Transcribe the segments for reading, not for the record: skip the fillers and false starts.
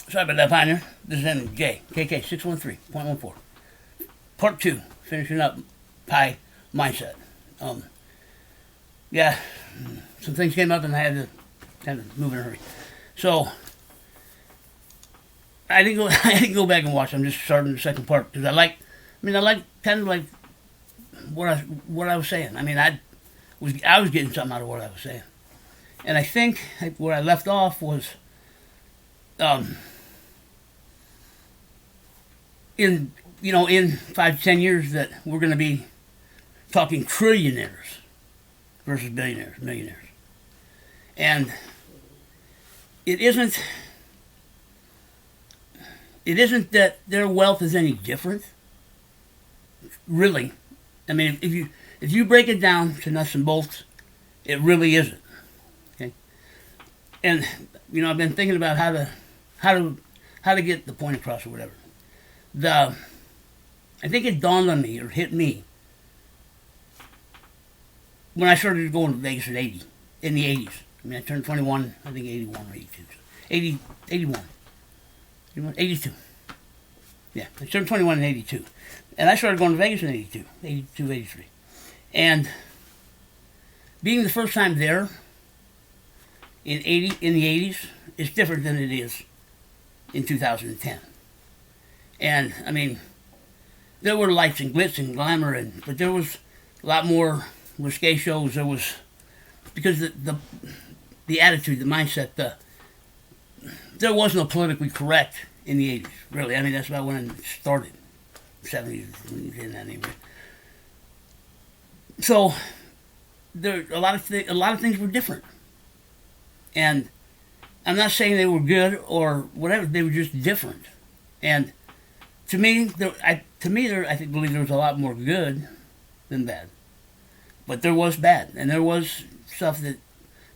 Sorry about that, Pioneer. This is MJ, KK613.14. Part 2, finishing up Pi mindset. Yeah, some things came up and I had to kind of move in a hurry. So, I didn't go. I didn't go back and watch. I'm just starting the second part because I like kind of like what I was saying. I mean, I was getting something out of what I was saying, and I think where I left off was, in 5 to 10 years that we're going to be talking trillionaires versus billionaires, millionaires, and it isn't. It isn't that their wealth is any different. Really, I mean, if you break it down to nuts and bolts, it really isn't. Okay, and I've been thinking about how to get the point across or whatever. I think it dawned on me or hit me when I started going to Vegas at 80 in the 80s. I mean, I turned 21, I think 81 or 82, 81. 82. Yeah, I turned 21 in 82. And I started going to Vegas in 82, 83. And being the first time there in the 80s is different than it is in 2010. And, I mean, there were lights and glitz and glamour, but there was a lot more risque shows. There was, because the attitude, the mindset, there was no politically correct in the 80s, really. I mean, that's about when it started. 70s, in that anyway. So, a lot of things were different. And I'm not saying they were good or whatever, they were just different. And to me, I believe there was a lot more good than bad. But there was bad, and there was stuff that,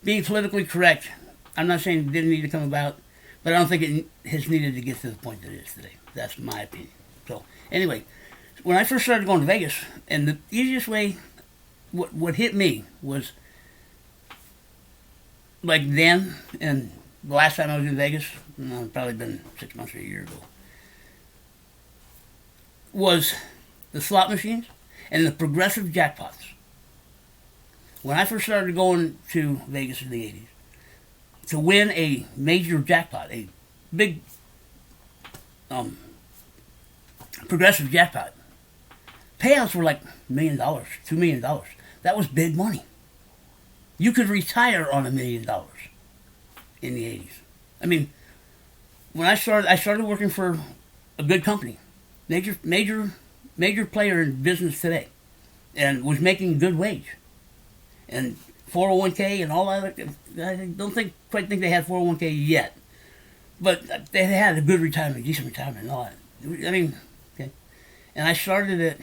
being politically correct, I'm not saying it didn't need to come about, but I don't think it has needed to get to the point that it is today. That's my opinion. So, anyway, when I first started going to Vegas, and the easiest way, what hit me was, like then, and the last time I was in Vegas, probably been 6 months or a year ago, was the slot machines and the progressive jackpots. When I first started going to Vegas in the 80s, to win a major jackpot, a big progressive jackpot, payouts were like $1 million, $2 million. That was big money. You could retire on $1 million in the 80s. I mean, when I started working for a good company, major player in business today, and was making a good wage, and 401k and all that. I don't quite think they had 401k yet, but they had a good retirement, decent retirement, and all that. I mean, okay. And I started at,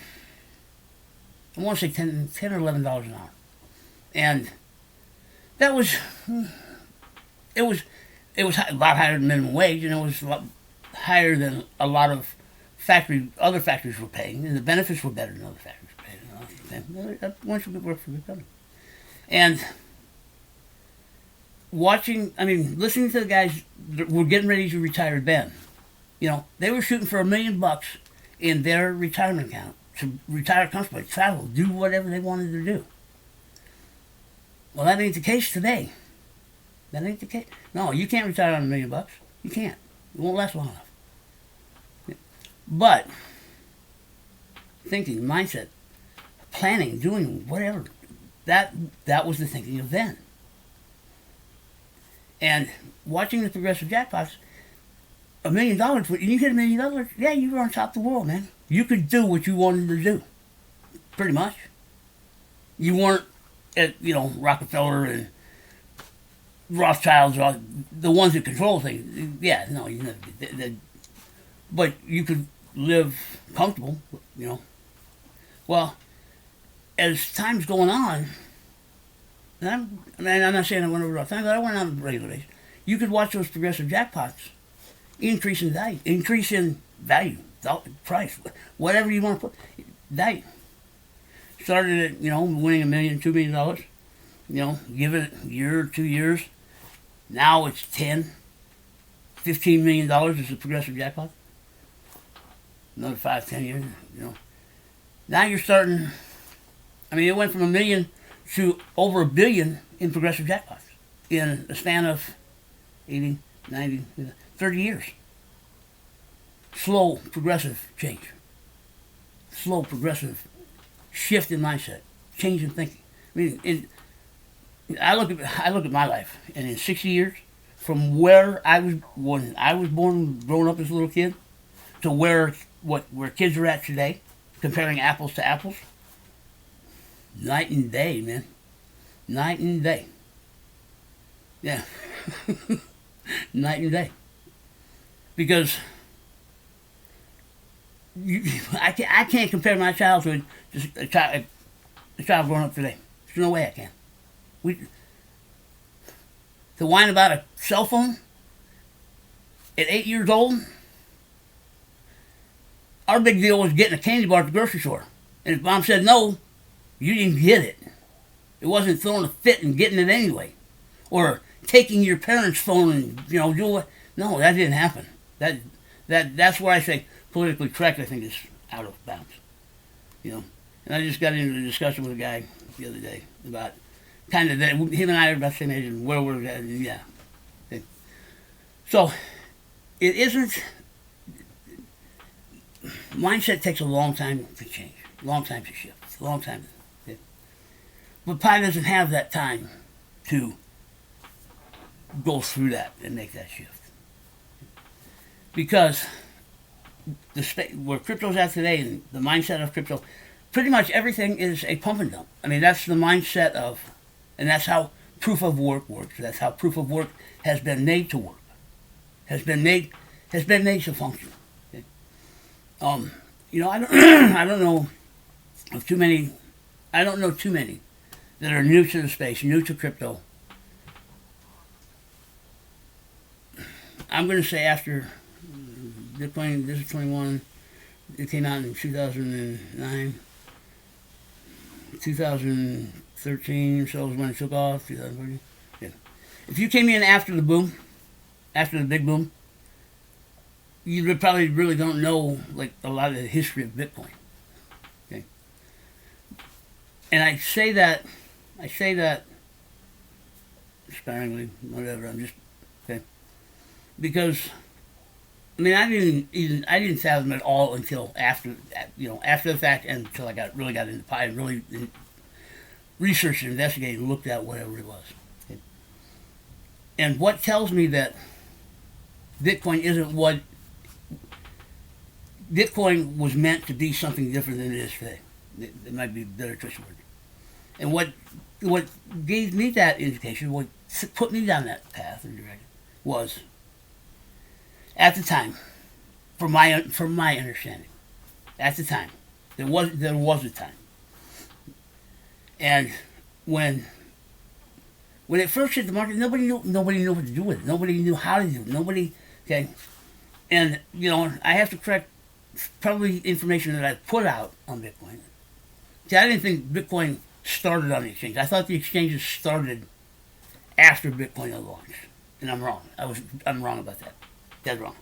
I want to say $10 or $11 an hour, and that was, it was a lot higher than minimum wage, and it was a lot higher than a lot of other factories were paying, and the benefits were better than other factories were paying. And once you work for a good company. And listening to the guys that were getting ready to retire then, they were shooting for $1 million in their retirement account to retire comfortably, travel, do whatever they wanted to do. Well, that ain't the case today. That ain't the case. No, you can't retire on $1 million. You can't. It won't last long enough. But thinking, mindset, planning, doing whatever, that was the thinking of then. And watching the progressive jackpots, $1 million, when you hit $1 million, yeah, you were on top of the world, man. You could do what you wanted to do, pretty much. You weren't at, Rockefeller and Rothschilds, or the ones that control things. Yeah, no, but you could live comfortable, Well, as time's going on, and I'm not saying I went over all the time, but I went on a regular basis. You could watch those progressive jackpots increase in value, price, whatever you want to put, value. Started at, winning $1 million, $2 million, give it a year or 2 years. Now it's 10, $15 million is the progressive jackpot. Another 5, 10 years, Now you're starting. I mean, it went from $1 million to over $1 billion in progressive jackpots in a span of 80, 90, 30 years. Slow, progressive change. Slow, progressive shift in mindset, change in thinking. I mean, I look at my life, and in 60 years, from where I was when I was born, growing up as a little kid, to where kids are at today, comparing apples to apples, night and day, man. Night and day. Yeah. Night and day. Because I can't compare my childhood to a child growing up today. There's no way I can. To whine about a cell phone at 8 years old, our big deal was getting a candy bar at the grocery store. And if Mom said no, you didn't get it. It wasn't throwing a fit and getting it anyway. Or taking your parents' phone and, do what. No, that didn't happen. That's where I say politically correct, I think, is out of bounds. And I just got into a discussion with a guy the other day about kind of that. Him and I are about the same age and where we're at. Yeah. Okay. So, it isn't. Mindset takes a long time to change, long time to shift, long time. Okay. But Pi doesn't have that time to go through that and make that shift. Because where crypto's at today and the mindset of crypto, pretty much everything is a pump and dump. I mean, that's the mindset of, and that's how proof of work works. That's how proof of work has been made to work, has been made to function. Okay? I don't know of too many. I don't know too many that are new to the space, new to crypto. I'm going to say after Bitcoin, this is 21, it came out in 2009, 2013, so was when it took off, 2014. Yeah. If you came in after the boom, after the big boom, you probably really don't know like a lot of the history of Bitcoin. Okay. And I say that sparingly, whatever. I'm just okay. Because I mean, I didn't fathom it all until after the fact, and until I really got into Pi and really researched and investigated and looked at whatever it was. Okay. And what tells me that Bitcoin isn't what Bitcoin was meant to be, something different than it is today. It might be a better choice of word. And what gave me that indication, what put me down that path or direction, was at the time, from my understanding, at the time, there was a time, and when it first hit the market, nobody knew what to do with it. Nobody knew how to do it. Nobody, okay, and I have to correct probably information that I put out on Bitcoin. See, I didn't think Bitcoin started on the exchange. I thought the exchanges started after Bitcoin had launched, and I'm wrong. I'm wrong about that. Dead wrong.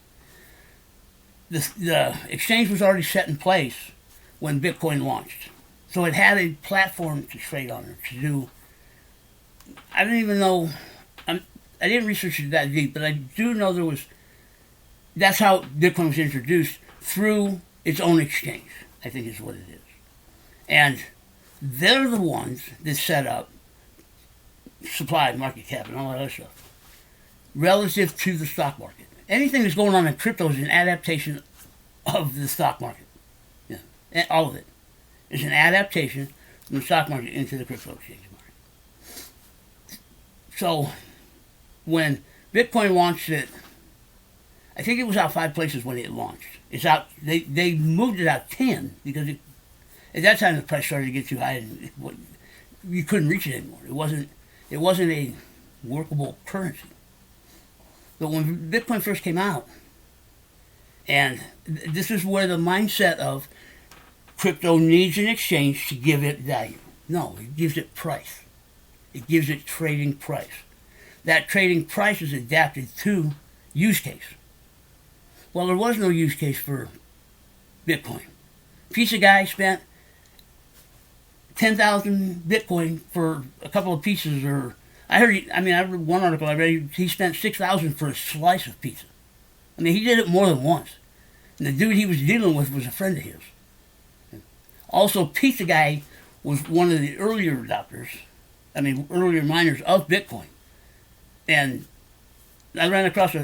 The exchange was already set in place when Bitcoin launched, so it had a platform to trade on, to do. I don't even know. I didn't research it that deep, but I do know that's how Bitcoin was introduced, through its own exchange, I think is what it is. And they're the ones that set up supply, market cap, and all that other stuff relative to the stock market. Anything that's going on in crypto is an adaptation of the stock market. Yeah, and all of it is an adaptation from the stock market into the crypto exchange market. So when Bitcoin launched it, I think it was out 5 places when it launched. It's out. They moved it out 10 because at that time the price started to get too high and you couldn't reach it anymore. It wasn't a workable currency. But when Bitcoin first came out, and this is where the mindset of crypto needs an exchange to give it value. No, it gives it price. It gives it trading price. That trading price is adapted to use case. Well, there was no use case for Bitcoin. Pizza guy spent 10,000 Bitcoin for a couple of pieces, or I read one article I read, he spent 6,000 for a slice of pizza. I mean, he did it more than once. And the dude he was dealing with was a friend of his. Also, Pizza Guy was one of the earlier adopters, earlier miners of Bitcoin. And I ran across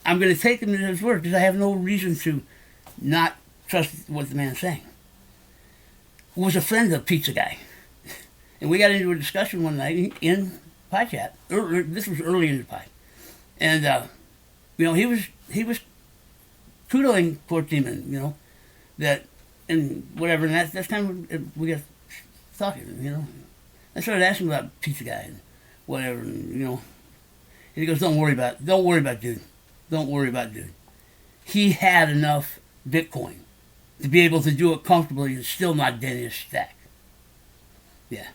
I'm going to take him at his word because I have no reason to not trust what the man's saying. Was a friend of Pizza Guy. And we got into a discussion one night in Pi Chat. This was early in the Pi. And, he was kudoing poor Demon, that, and whatever, and that's kind of, we got talking, I started asking about Pizza Guy and whatever, and he goes, don't worry about dude. Don't worry about dude. He had enough Bitcoin to be able to do it comfortably and still not dent his stack. Yeah.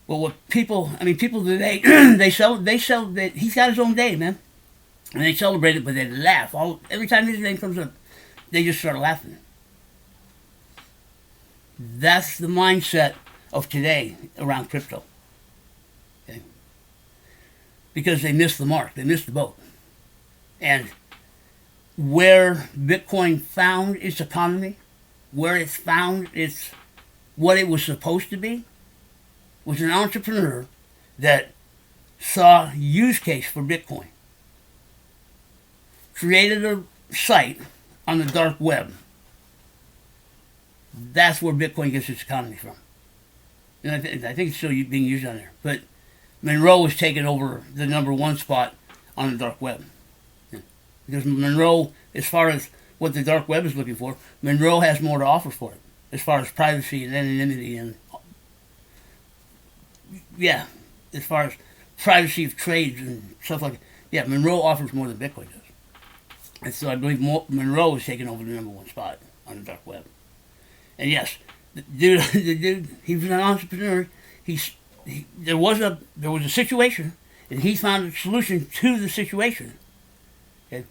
Well, what people today, he's got his own day, man. And they celebrate it, but they laugh. Every time his name comes up, they just start laughing. That's the mindset of today around crypto. Okay? Because they missed the mark. They missed the boat. And where Bitcoin found its economy, where it found its what it was supposed to be, was an entrepreneur that saw use case for Bitcoin. Created a site on the dark web. That's where Bitcoin gets its economy from. And I think it's still being used on there. But Monroe was taking over the number one spot on the dark web. Yeah. Because Monroe, as far as what the dark web is looking for, Monroe has more to offer for it. As far as privacy and anonymity and, yeah, as far as privacy of trades and stuff like that. Yeah, Monroe offers more than Bitcoin does. And so I believe Monroe is taking over the number one spot on the dark web. And yes, the dude, he was an entrepreneur. There was a situation, and he found a solution to the situation. Okay,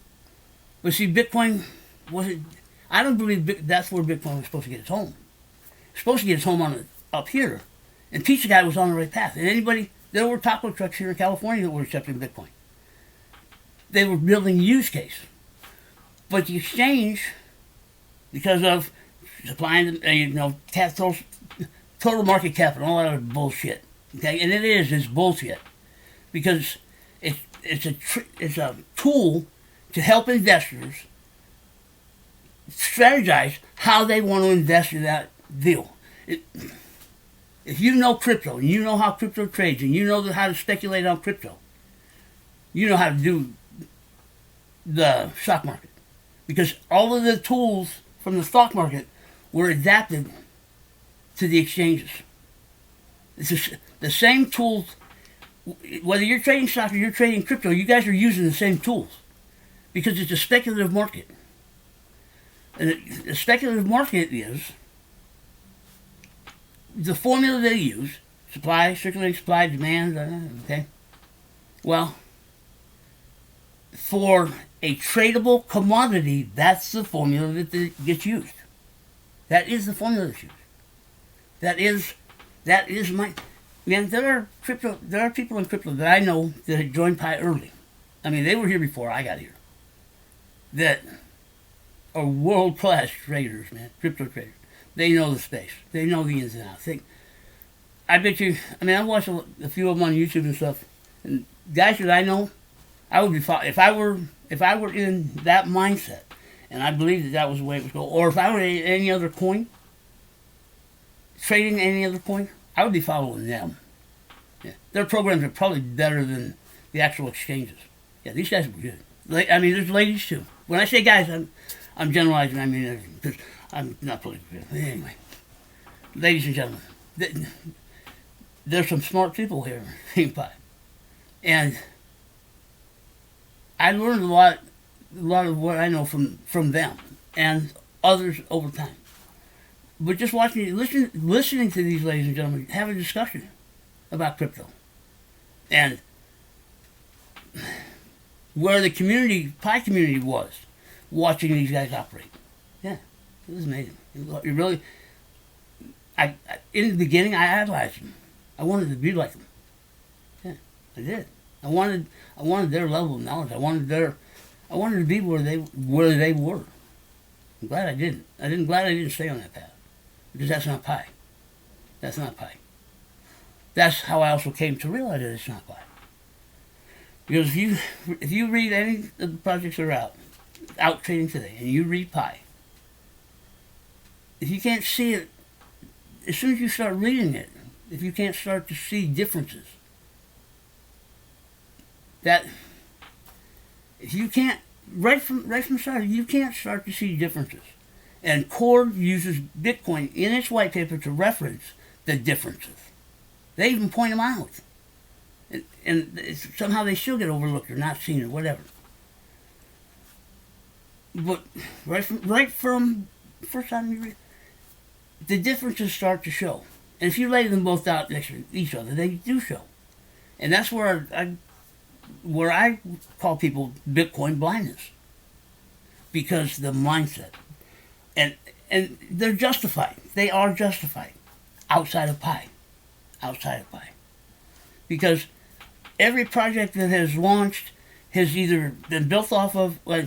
but see, Bitcoin wasn't. I don't believe that's where Bitcoin was supposed to get its home. It's supposed to get its home up here, and Pizza Guy was on the right path. And there were taco trucks here in California that were accepting Bitcoin. They were building use case. But the exchange, because of supplying, total market cap and all that other bullshit, okay, and it's bullshit, because it's a tool to help investors strategize how they want to invest in that deal. If you know crypto and you know how crypto trades and you know how to speculate on crypto, you know how to do the stock market. Because all of the tools from the stock market were adapted to the exchanges. It's the same tools, whether you're trading stock or you're trading crypto, you guys are using the same tools. Because it's a speculative market. And the speculative market is the formula they use, supply, circulating supply, demand, okay? Well, for a tradable commodity, that's the formula that gets used. That is the formula that's used. That is my... Man, there are people in crypto that I know that had joined Pi early. They were here before I got here. That are world-class traders, man, crypto traders. They know the space. They know the ins and outs. I bet you... I've watched a few of them on YouTube and stuff, and guys that I know, I would be if I were in that mindset, and I believed that was the way it was going, or if I were in any other coin, trading any other coin, I would be following them. Yeah. Their programs are probably better than the actual exchanges. Yeah, these guys are good. There's ladies too. When I say guys, I'm generalizing. Because I'm not politically correct. Anyway, ladies and gentlemen, there's some smart people here in Pi, and I learned a lot of what I know from them and others over time. But just listening to these ladies and gentlemen have a discussion about crypto. And where the Pi community was, watching these guys operate. Yeah, it was amazing. It really, in the beginning, I idolized them. I wanted to be like them. Yeah, I did. I wanted their level of knowledge. I wanted to be where they were. I'm glad I didn't. Glad I didn't stay on that path, because that's not Pi. That's not Pi. That's how I also came to realize that it's not Pi. Because if you read any of the projects that are out trading today, and you read Pi, if you can't see it, as soon as you start reading it, if you can't start to see differences, that if you can't right from the start, you can't start to see differences. And Cord uses Bitcoin in its white paper to reference the differences. They even point them out. And somehow they still get overlooked or not seen or whatever. But right from first time you read, the differences start to show. And if you lay them both out next to each other, they do show. And that's where I call people Bitcoin blindness. Because the mindset. And they're justified. They are justified. Outside of Pi. Because every project that has launched has either been built off of, like,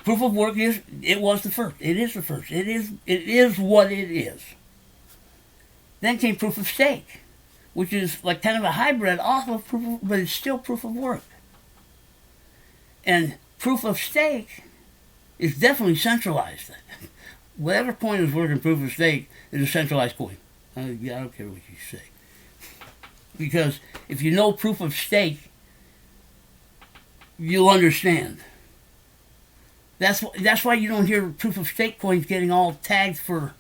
proof of work was the first. It is the first. It is what it is. Then came proof of stake, which is like kind of a hybrid off of but it's still proof of work. And proof of stake is definitely centralized. Whatever coin is working proof of stake is a centralized coin. I don't care what you say. Because if you know proof of stake, you'll understand. That's why you don't hear proof of stake coins getting all tagged for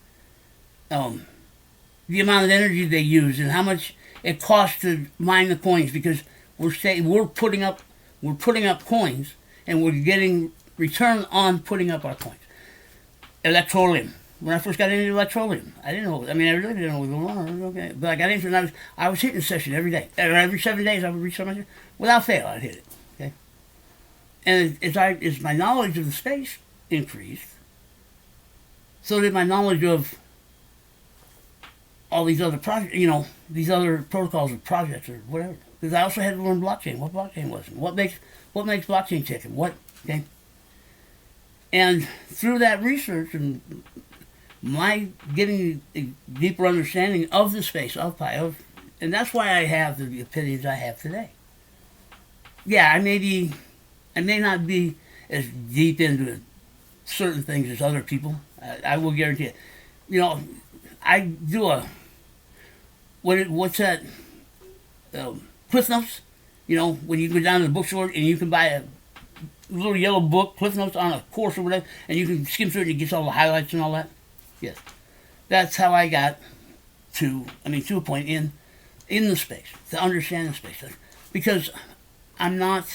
the amount of energy they use and how much it costs to mine the coins, because we're putting up coins and we're getting return on putting up our coins. Electroleum. When I first got into electroleum, I didn't know. I really didn't know what was going on. Okay, but I got into it, and I was hitting the session every day. Every 7 days, I would reach something without fail. I'd hit it. Okay, and as my knowledge of the space increased, so did my knowledge of all these other projects. These other protocols or projects or whatever. Because I also had to learn blockchain. What blockchain was, and what makes blockchain tick, and what. Okay, and through that research and my getting a deeper understanding of the space of Pi, and that's why I have the opinions I have today. Yeah, I may not be as deep into certain things as other people. I will guarantee it. I do what's that? Cliff Notes. When you go down to the bookstore and you can buy a little yellow book, Cliff Notes on a course or whatever, and you can skim through it and it gets all the highlights and all that. Yes, that's how I got to a point in the space, to understand the space. Because I'm not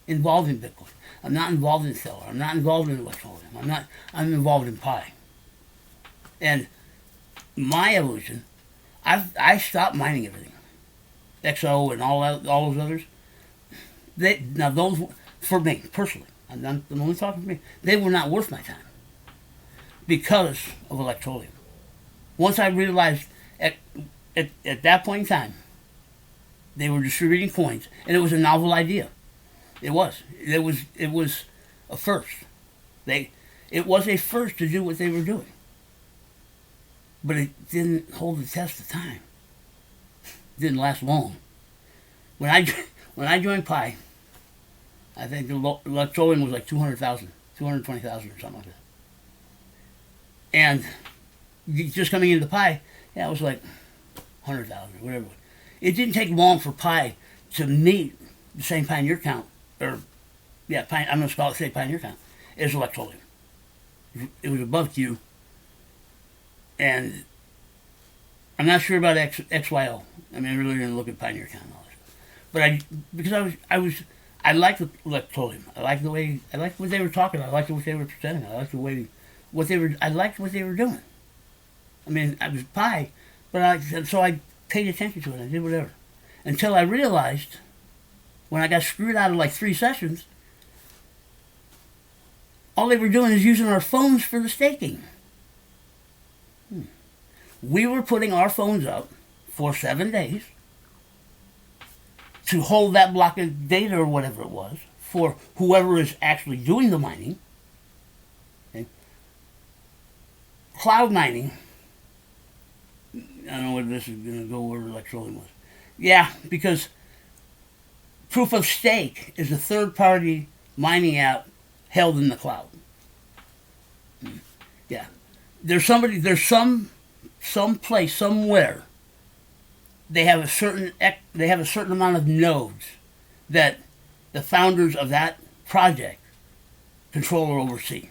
involved in Bitcoin. I'm not involved in Stellar. I'm not involved in Electroleum. I'm involved in Pi. And my evolution, I stopped mining everything. XO and all those others. Those, for me, personally, I'm only talking for me, they were not worth my time. Because of Electroleum. Once I realized at that point in time, they were distributing coins, and it was a novel idea. It was a first. It was a first to do what they were doing, but it didn't hold the test of time. It didn't last long. When I joined Pi, I think the Electroleum was like 200,000, 220,000 or something like that. And just coming into Pi, it was like 100,000 or whatever. It didn't take long for Pi to meet the same pioneer count, I'm going to say pioneer count, as Electroleum. It was above Q. And I'm not sure about XYO. I really didn't look at pioneer count and all that. But because I liked Electroleum. I liked what they were talking about. I liked what they were presenting. I liked I liked what they were doing. I was Pi, so I paid attention to it. I did whatever. Until I realized, when I got screwed out of like 3 sessions, all they were doing is using our phones for the staking. We were putting our phones up for 7 days to hold that block of data or whatever it was for whoever is actually doing the mining. Okay. Cloud mining, I don't know whether this is going to go where Electroleum was. Yeah, because proof of stake is a third-party mining app held in the cloud. Yeah, there's some place somewhere. They have a certain amount of nodes that the founders of that project control or oversee,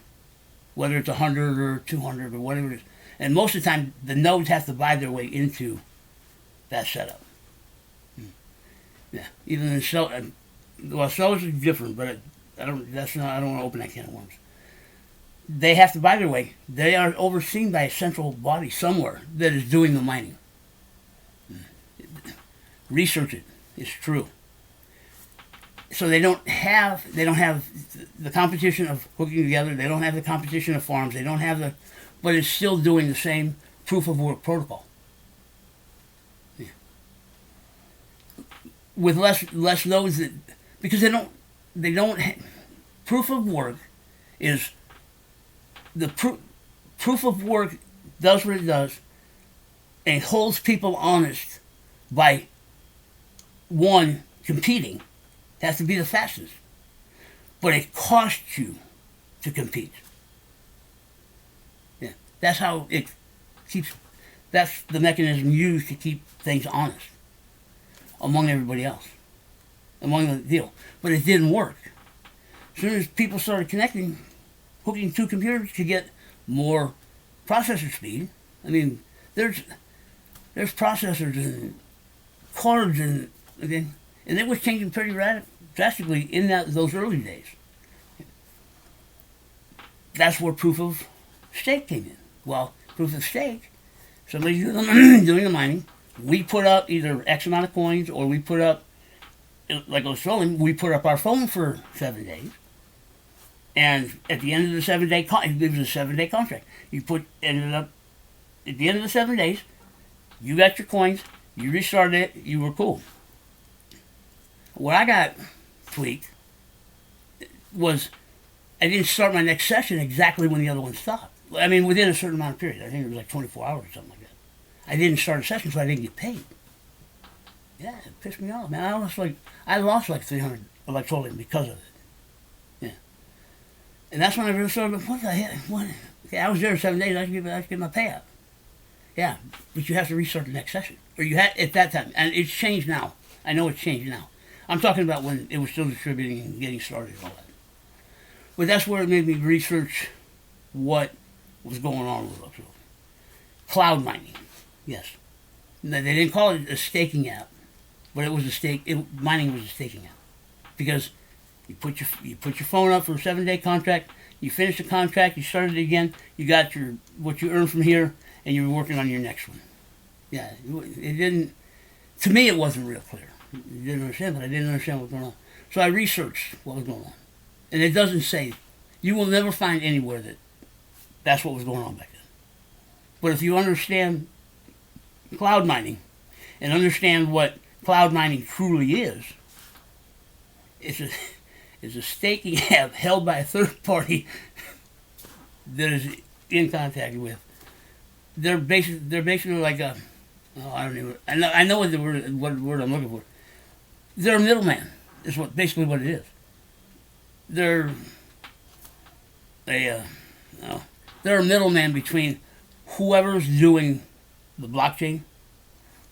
whether it's 100 or 200 or whatever it is. And most of the time, the nodes have to buy their way into that setup. Yeah, even in Celos is different, but I don't want to open that can of worms. They have to buy their way. They are overseen by a central body somewhere that is doing the mining. Research it. It's true. So they don't have the competition of hooking together. They don't have the competition of farms. They don't have but it's still doing the same proof of work protocol. Yeah. With less nodes because they don't proof of work is the proof of work does what it does and holds people honest by one competing. It has to be the fastest, but it costs you to compete. Yeah, that's how it keeps. That's the mechanism used to keep things honest among everybody else, among the deal. But it didn't work. As soon as people started hooking two computers to get more processor speed. I mean, there's processors and cards and it was changing pretty drastically in those early days. That's where proof of stake came in. Well, proof of stake, somebody's doing the mining. We put up either X amount of coins, or we put up, like I was showing, we put up our phone for 7 days. And at the end of the 7 day, it was a 7 day contract. Ended up at the end of the 7 days, you got your coins, you restarted it, you were cool. What I got tweaked was I didn't start my next session exactly when the other one stopped. I mean, within a certain amount of period. I think it was like 24 hours or something like that. I didn't start a session, so I didn't get paid. Yeah, it pissed me off, man. I lost like 300 Electroleum because of it. Yeah. And that's when I really started, what the hell? What? Okay, I was there 7 days, I should get my payout. Yeah, but you have to restart the next session. Or you had at that time. And it's changed now. I know it's changed now. I'm talking about when it was still distributing and getting started and all that. But that's where it made me research what was going on with Electroleum. Cloud mining, yes. They didn't call it a staking app, but it was mining was a staking app. Because you put your phone up for a 7 day contract, you finish the contract, you started it again, you got what you earned from here, and you were working on your next one. Yeah, it didn't, to me it wasn't real clear. I didn't understand, but I didn't understand what was going on. So I researched what was going on. And it doesn't say, you will never find anywhere that's what was going on back then. But if you understand cloud mining and understand what cloud mining truly is, it's a staking app held by a third party that is in contact with. They're basically like I know what word I'm looking for. They're a middleman. Is basically what it is. They're a middleman between whoever's doing the blockchain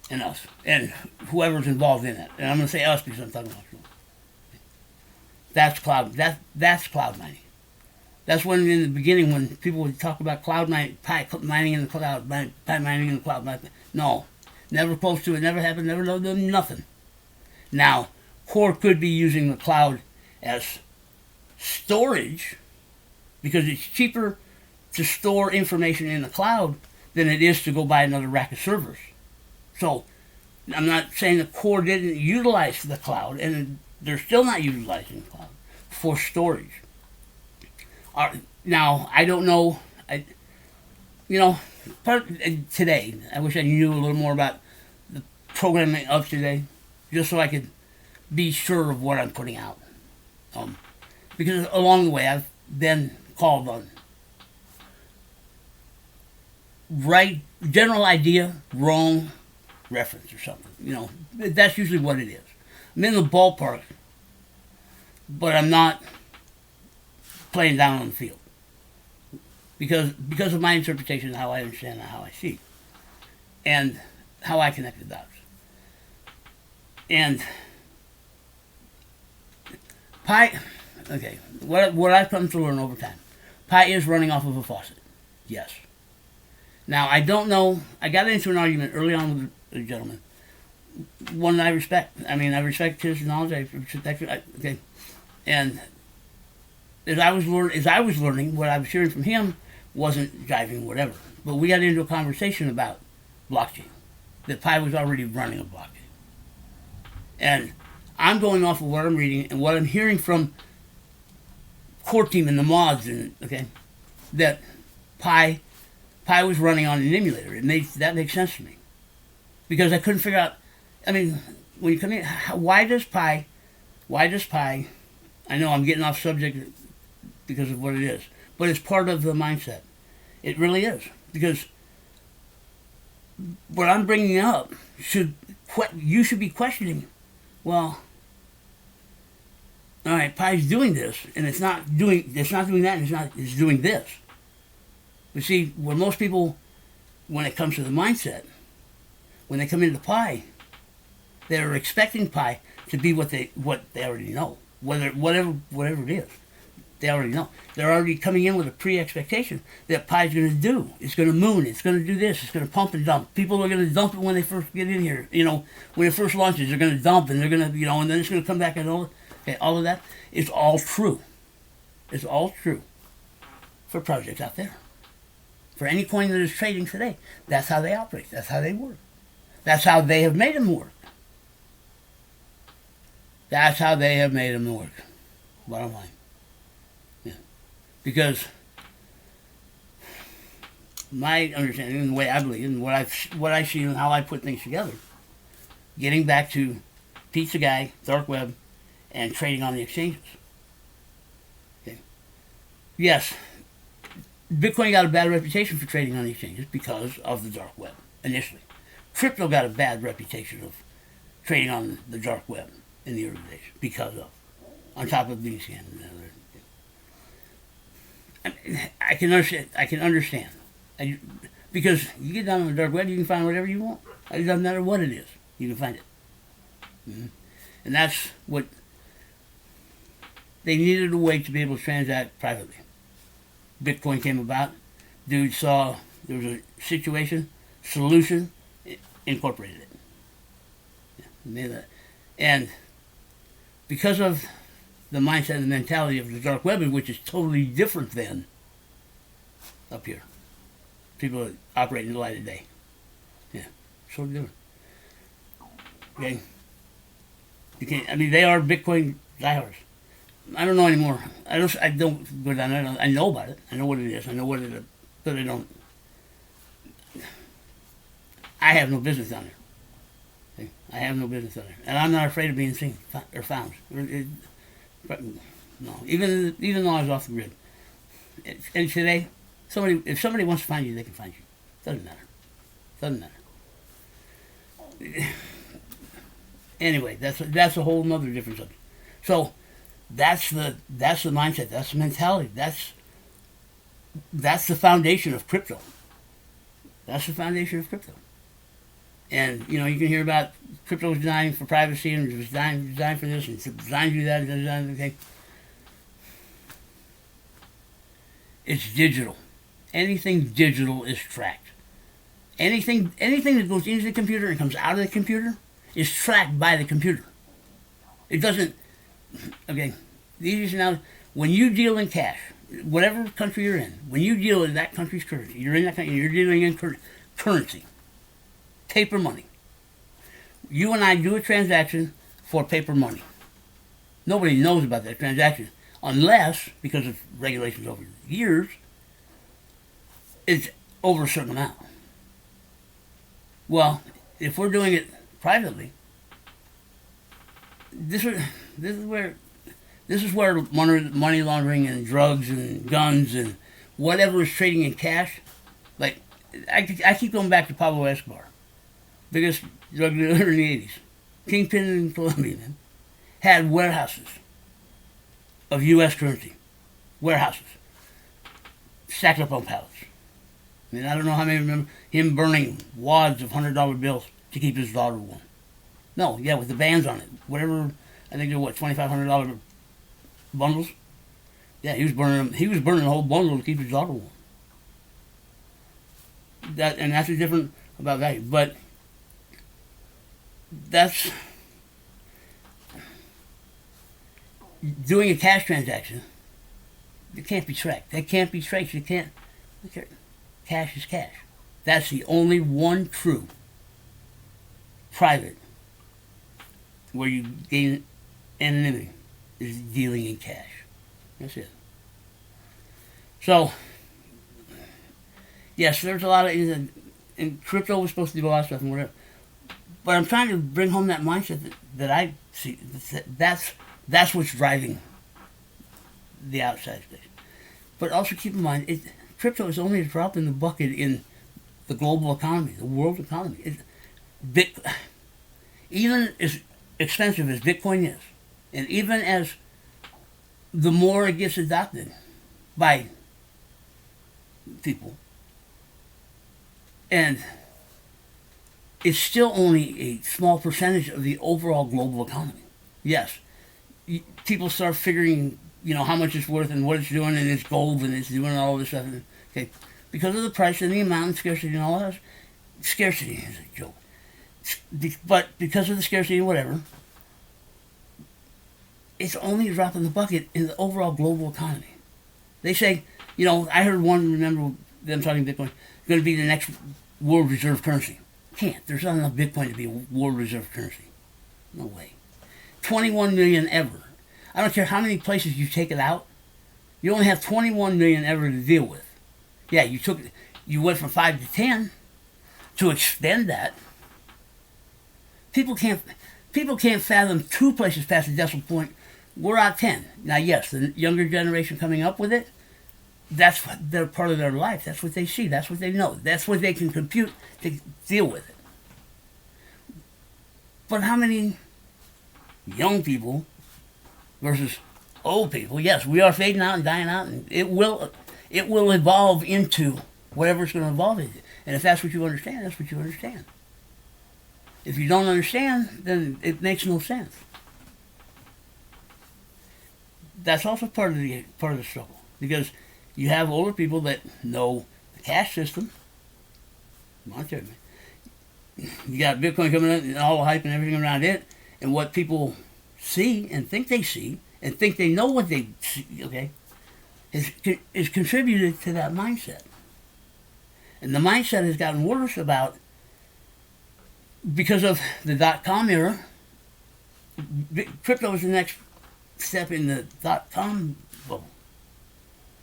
and us, and whoever's involved in it. And I'm going to say us because I'm talking about you. That's cloud mining. That's when in the beginning when people would talk about cloud mining, Pi mining in the cloud, Pi mining in the cloud. No, never close to it. Never happened. Never done nothing. Now, Core could be using the cloud as storage because it's cheaper to store information in the cloud than it is to go buy another rack of servers. So I'm not saying the Core didn't utilize the cloud, and they're still not utilizing the cloud for storage. Now I don't know. You know, today I wish I knew a little more about the programming of today, just so I could be sure of what I'm putting out. Because along the way I've been called on right general idea, wrong reference or something. That's usually what it is. I'm in the ballpark, but I'm not playing down on the field because of my interpretation of how I understand and how I see, and how I connect the dots. And Pi, okay, what I've come to learn over time, Pi is running off of a faucet. Yes. Now, I don't know. I got into an argument early on with a gentleman, one that I respect. I mean, I respect his knowledge. Okay, and as I was learning, what I was hearing from him wasn't jiving, whatever. But we got into a conversation about blockchain. That Pi was already running a blockchain, and I'm going off of what I'm reading and what I'm hearing from core team and the mods, and that Pi was running on an emulator. That makes sense to me because I couldn't figure out. I mean, when you come in, why does Pi? I know I'm getting off subject because of what it is, but it's part of the mindset. It really is, because what I'm bringing up you should be questioning. Well, all right, Pi's doing this, and it's not doing that, and it's doing this. But see, when most people, when it comes to the mindset, when they come into Pi, they're expecting Pi to be what they already know, whatever it is. They already know. They're already coming in with a pre-expectation that Pi's going to do. It's going to moon. It's going to do this. It's going to pump and dump. People are going to dump it when they first get in here. When it first launches, they're going to dump, and they're going to, and then it's going to come back and all of that is all true. It's all true for projects out there. For any coin that is trading today, that's how they operate. That's how they work. That's how they have made them work. That's how they have made them work. Bottom line. Yeah. Because my understanding and the way I believe and what I see and how I put things together, getting back to pizza guy, dark web, and trading on the exchanges. Okay. Yes, Bitcoin got a bad reputation for trading on the exchanges because of the dark web initially. Crypto got a bad reputation of trading on the dark web in the early days because of, on top of being scammed and other. I can understand. Because you get down on the dark web, you can find whatever you want. It doesn't matter what it is, you can find it. Mm-hmm. And that's what they needed, a way to be able to transact privately. Bitcoin came about. Dude saw there was a situation, solution, incorporated it. Made that. And because of the mindset and the mentality of the dark web, which is totally different than up here. People that operate in the light of day. Yeah, so different. Okay. You can't. I mean, they are Bitcoin diehards. I don't know anymore. I don't go down there. I know about it. I know what it is. I know what it is, but I don't. I have no business down there. Okay? I have no business down there, and I'm not afraid of being seen or found. No, even though I was off the grid. And today, if somebody wants to find you, they can find you. Doesn't matter. Anyway, that's a whole nother different subject. So that's the mindset. That's the mentality. That's the foundation of crypto. That's the foundation of crypto. And you can hear about crypto was designed for privacy and it was designed for this and it's designed to do that and designed okay. It's digital. Anything digital is tracked. Anything that goes into the computer and comes out of the computer is tracked by the computer. It doesn't. Okay, the easiest now, when you deal in cash, whatever country you're in, when you deal in that country's currency, you're in that country, you're dealing in currency, paper money. You and I do a transaction for paper money. Nobody knows about that transaction unless, because of regulations over the years, it's over a certain amount. Well, if we're doing it privately, this is where money laundering and drugs and guns and whatever is trading in cash. Like, I keep going back to Pablo Escobar, biggest drug dealer in the 80s, kingpin in Colombia, man, had warehouses of U.S. currency, warehouses stacked up on pallets. I mean, I don't know how many remember him burning wads of $100 bills to keep his daughter warm. No, yeah, with the bands on it, whatever. I think they're what, $2,500 bundles. Yeah, he was burning them. He was burning a whole bundle to keep his daughter warm. That's a different about value, but that's doing a cash transaction. It can't be tracked. That can't be traced. You can't. Cash is cash. That's the only one true private where you gain anonymity is dealing in cash. That's it. So, yes, there's a lot of, and crypto was supposed to do a lot of stuff and whatever. But I'm trying to bring home that mindset that I see. That's what's driving the outside space. But also keep in mind, crypto is only a drop in the bucket in the global economy, the world economy. Even as expensive as Bitcoin is, and even as the more it gets adopted by people, and it's still only a small percentage of the overall global economy. Yes, people start figuring, how much it's worth and what it's doing, and it's gold and it's doing all this stuff. Okay, because of the price and the amount and scarcity and all that. Scarcity is a joke. But because of the scarcity and whatever, it's only a drop in the bucket in the overall global economy. They say, I heard remember them talking Bitcoin, going to be the next world reserve currency. Can't. There's not enough Bitcoin to be a world reserve currency. No way. 21 million ever. I don't care how many places you take it out. You only have 21 million ever to deal with. Yeah, you went from 5 to 10. To extend that, people can't fathom 2 places past the decimal point. We're at 10. Now, yes, the younger generation coming up with it, that's they're part of their life. That's what they see. That's what they know. That's what they can compute to deal with it. But how many young people versus old people? Yes, we are fading out and dying out, and it will evolve into whatever it's going to evolve into. And if that's what you understand, that's what you understand. If you don't understand, then it makes no sense. That's also part of the struggle, because you have older people that know the cash system. Monetary. You got Bitcoin coming in and all the hype and everything around it, and what people see and think they see and think they know what they see. Okay, is contributed to that mindset. And the mindset has gotten worse because of the dot-com era. Crypto was the next step in the dot-com bubble.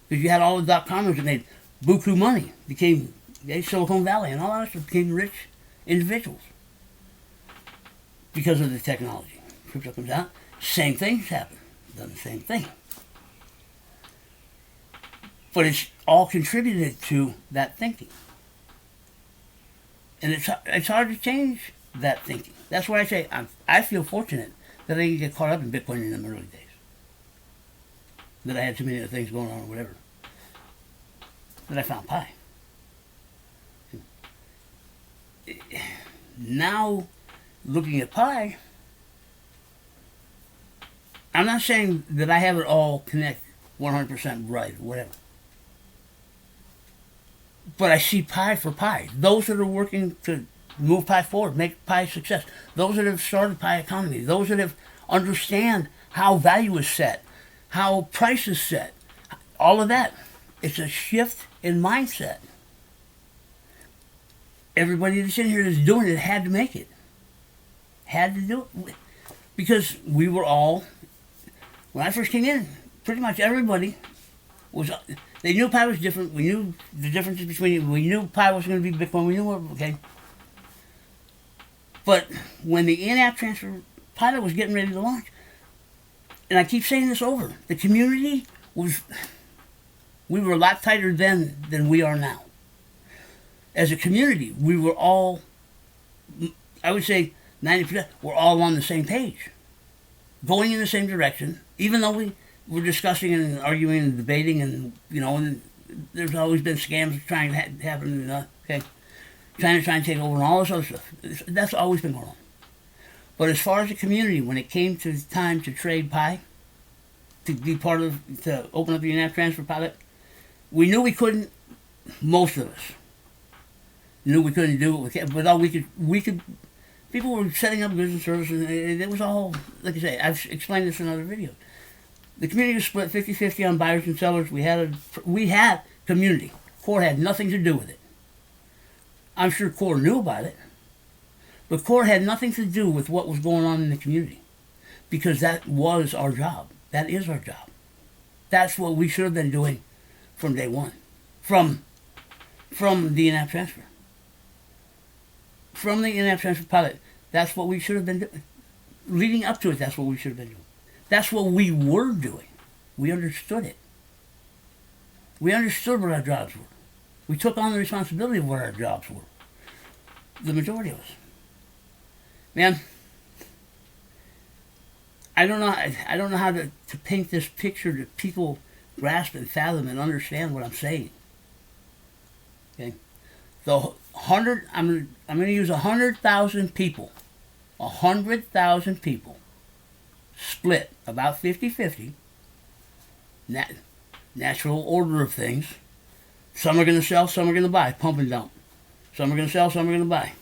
Because you had all the dot-commers that made buku money, became Silicon Valley and all that stuff, became rich individuals because of the technology. Crypto comes out, same things happen, done the same thing. But it's all contributed to that thinking. And it's hard to change that thinking. That's why I say I feel fortunate that I didn't get caught up in Bitcoin in the early days. That I had too many other things going on or whatever. That I found Pi. Now, looking at Pi, I'm not saying that I have it all connect 100% right or whatever. But I see Pi for Pi. Those that are working to move Pi forward, make Pi a success. Those that have started Pi economy. Those that have understand how value is set, how price is set. All of that. It's a shift in mindset. Everybody that's in here that's doing it had to make it. Had to do it. Because we were all, when I first came in, pretty much everybody was. They knew Pi was different. We knew the differences between it. We knew Pi was going to be Bitcoin. We knew okay. But when the in-app transfer pilot was getting ready to launch, and I keep saying this over, the community was. We were a lot tighter then than we are now. As a community, we were all, I would say 90%, we're all on the same page. Going in the same direction, even though we were discussing and arguing and debating and, and there's always been scams trying to happen, okay? Trying to take over and all this other stuff. That's always been going on. But as far as the community, when it came to time to trade Pi, to be part of, to open up the in-app transfer pilot, we knew we couldn't, most of us knew we couldn't do it without we could, people were setting up business services, and it was all, like I say, I've explained this in other videos. The community was split 50-50 on buyers and sellers. We had community. Core had nothing to do with it. I'm sure Core knew about it, but Core had nothing to do with what was going on in the community, because that was our job. That is our job. That's what we should have been doing from day one, from the in-app transfer. From the in-app transfer pilot, that's what we should have been doing. Leading up to it, that's what we should have been doing. That's what we were doing. We understood it. We understood what our jobs were. We took on the responsibility of what our jobs were. The majority of us. Man, I don't know how to paint this picture that people grasp and fathom and understand what I'm saying. Okay? I'm going to use 100,000 people. 100,000 people split about 50-50. Natural order of things. Some are going to sell, some are going to buy. Pump and dump. Some are going to sell, some are going to buy.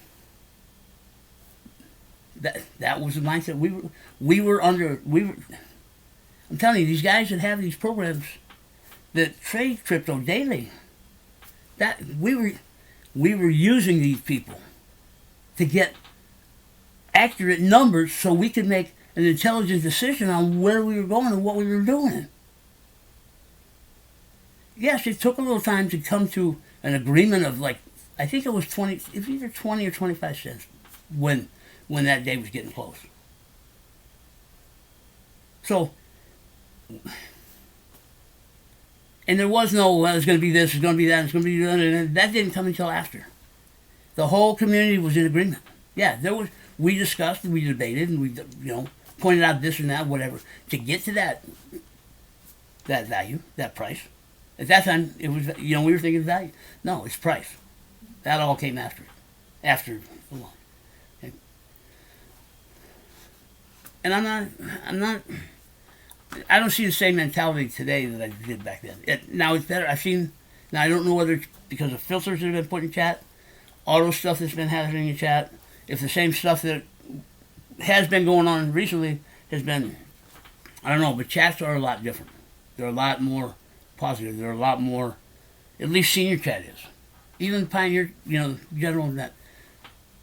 That was the mindset we were under. I'm telling you, these guys that have these programs that trade crypto daily, that we were using these people to get accurate numbers so we could make an intelligent decision on where we were going and what we were doing. Yes, it took a little time to come to an agreement of, like, I think it was either 20 or 25 cents when that day was getting close. So, and there was no, well, it's going to be this, it's going to be that, it's going to be that, and that didn't come until after. The whole community was in agreement. Yeah, we discussed, we debated, and we, pointed out this and that, whatever, to get to that value, that price. At that time, it was, we were thinking value. No, it's price. That all came after the launch. Okay. And I don't see the same mentality today that I did back then. Now it's better. Now I don't know whether it's because of filters that have been put in chat, auto stuff that's been happening in chat, if the same stuff that has been going on recently has been, I don't know, but chats are a lot different. They're a lot more positive. They're a lot more, at least senior chat is. Even Pioneer, general net,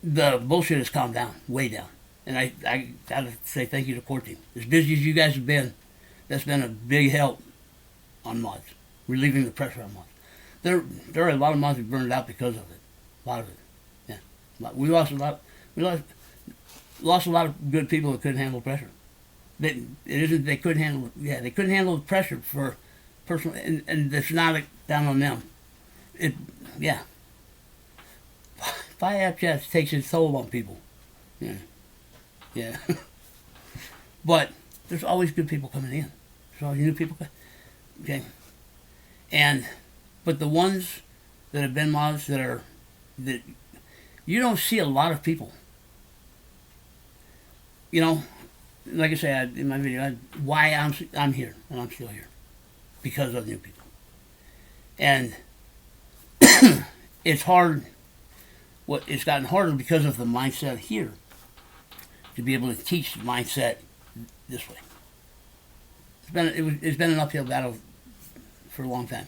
the bullshit has calmed down, way down. And I gotta say thank you to core team. As busy as you guys have been, that's been a big help on mods, relieving the pressure on mods. There are a lot of mods that burned out because of it. A lot of it. Yeah. We lost a lot of good people that couldn't handle pressure. They couldn't handle the pressure for personal, and it's not down on them. Pi app chats takes its toll on people. Yeah. But there's always good people coming in. There's always new people. Okay. But the ones that have been mods that you don't see a lot of people. Like I said in my video, why I'm here and I'm still here, because of new people. And it's hard. It's gotten harder because of the mindset here to be able to teach the mindset this way. It's been an uphill battle for a long time,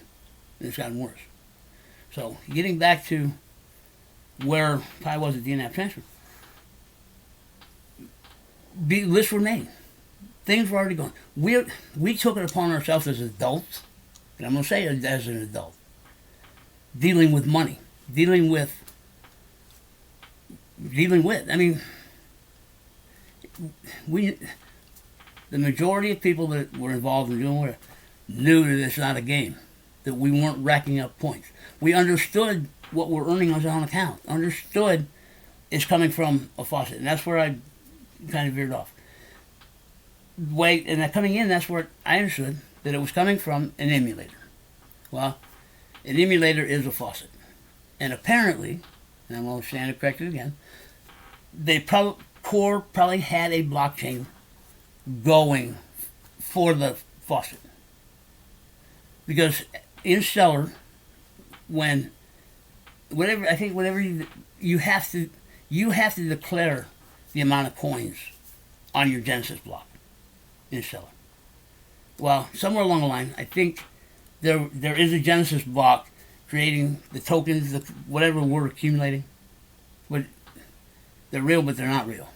and it's gotten worse. So getting back to where Pi was at the in-app transfer, lists were made. Things were already going. We took it upon ourselves as adults, and I'm going to say it as an adult, dealing with money, dealing with. I mean, the majority of people that were involved in doing it knew that it's not a game, that we weren't racking up points. We understood what we're earning on an account, understood it's coming from a faucet, and that's where I kind of veered off. Coming in, that's where I understood that it was coming from an emulator. Well, an emulator is a faucet. And apparently, and I'm going to stand it corrected again, Core probably had a blockchain going for the faucet. Because in Stellar, whenever you have to declare the amount of coins on your Genesis block in Stellar. Well, somewhere along the line, I think there is a Genesis block creating the tokens, whatever we're accumulating. But they're real, but they're not real.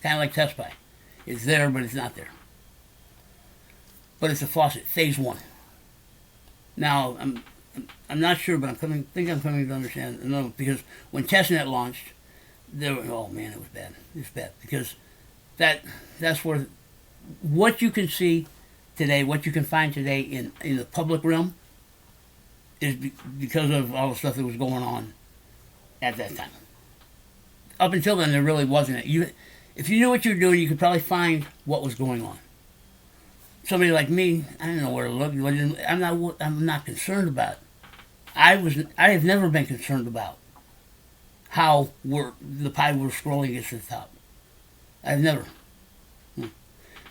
Kind of like TestPi. It's there, but it's not there. But it's a faucet, phase 1. Now, I'm not sure, but I'm coming to understand. No, because when testnet launched, oh man, it was bad. It was bad because that's where what you can see today, what you can find today in the public realm, is because of all the stuff that was going on at that time. Up until then, there really wasn't. If you knew what you were doing, you could probably find what was going on. Somebody like me, I didn't know where to look. I'm not concerned about it. I have never been concerned about how the Pi were scrolling against the top. I've never.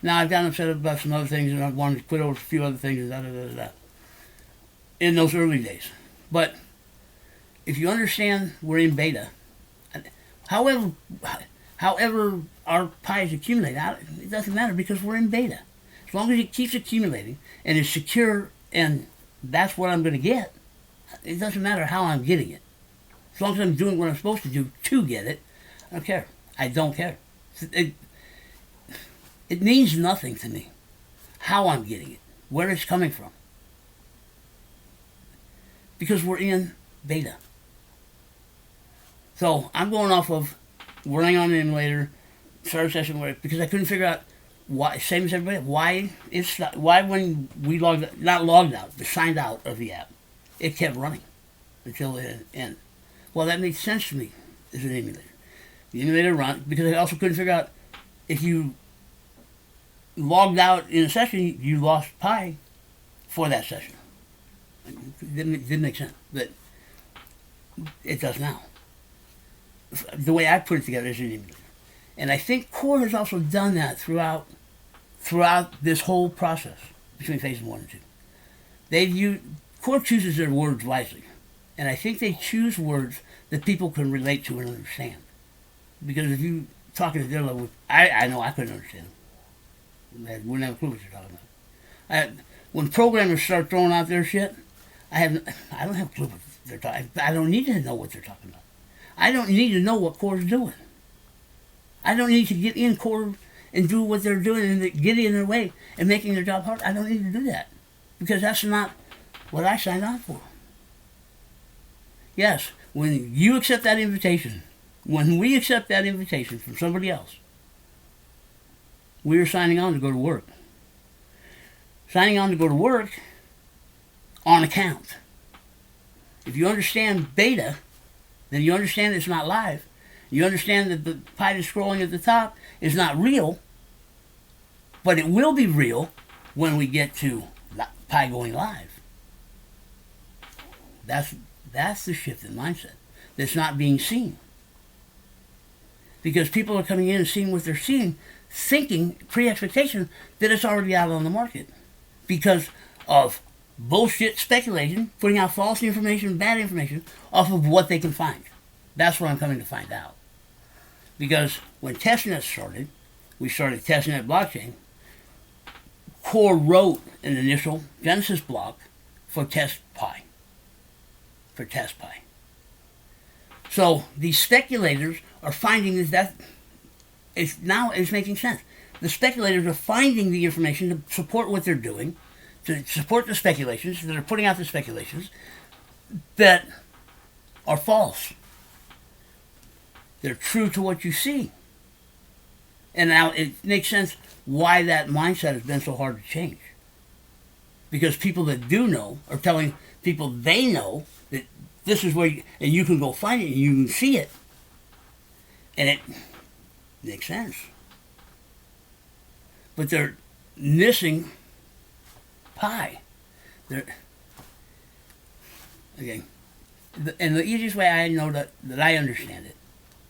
Now I've gotten upset about some other things, and I've wanted to quit over a few other things, in those early days. But if you understand we're in beta, however our Pi's accumulate, it doesn't matter because we're in beta. As long as it keeps accumulating and it's secure and that's what I'm going to get, it doesn't matter how I'm getting it. As long as I'm doing what I'm supposed to do to get it, I don't care. I don't care. It means nothing to me how I'm getting it, where it's coming from. Because we're in beta. So I'm going off of running on an emulator, start a session with it, because I couldn't figure out why, same as everybody, why when we not logged out, but signed out of the app, it kept running until the end. Well, that makes sense to me as an emulator. The emulator run, because I also couldn't figure out if you logged out in a session, you lost Pi for that session. It didn't make sense, but it does now. The way I put it together is an emulator. And I think Core has also done that throughout this whole process between phases 1 and 2. Core chooses their words wisely. And I think they choose words that people can relate to and understand. Because if you talking to their level, I know I couldn't understand them. I wouldn't have a clue what you're talking about. When programmers start throwing out their shit, I don't have a clue what they're talking about. I don't need to know what they're talking about. I don't need to know what Core's doing. I don't need to get in Core and do what they're doing and get in their way and making their job hard. I don't need to do that because that's not what I signed on for. Yes, when you accept that invitation, when we accept that invitation from somebody else, we are signing on to go to work. Signing on to go to work on account. If you understand beta, then you understand it's not live. You understand that the Pi that's scrolling at the top is not real, but it will be real when we get to Pi going live. That's the shift in mindset that's not being seen. Because people are coming in and seeing what they're seeing, thinking, pre-expectation, that it's already out on the market. Because of bullshit speculation, putting out false information, bad information, off of what they can find. That's what I'm coming to find out. Because when testnet started, we started testnet blockchain, Core wrote an initial Genesis block for TestPi. So these speculators are finding that it's making sense. The speculators are finding the information to support what they're doing, to support the speculations, that are putting out the speculations that are false. They're true to what you see. And now it makes sense why that mindset has been so hard to change. Because people that do know are telling people they know that this is where and you can go find it and you can see it. And it makes sense. But they're missing pi. And the easiest way I know that I understand it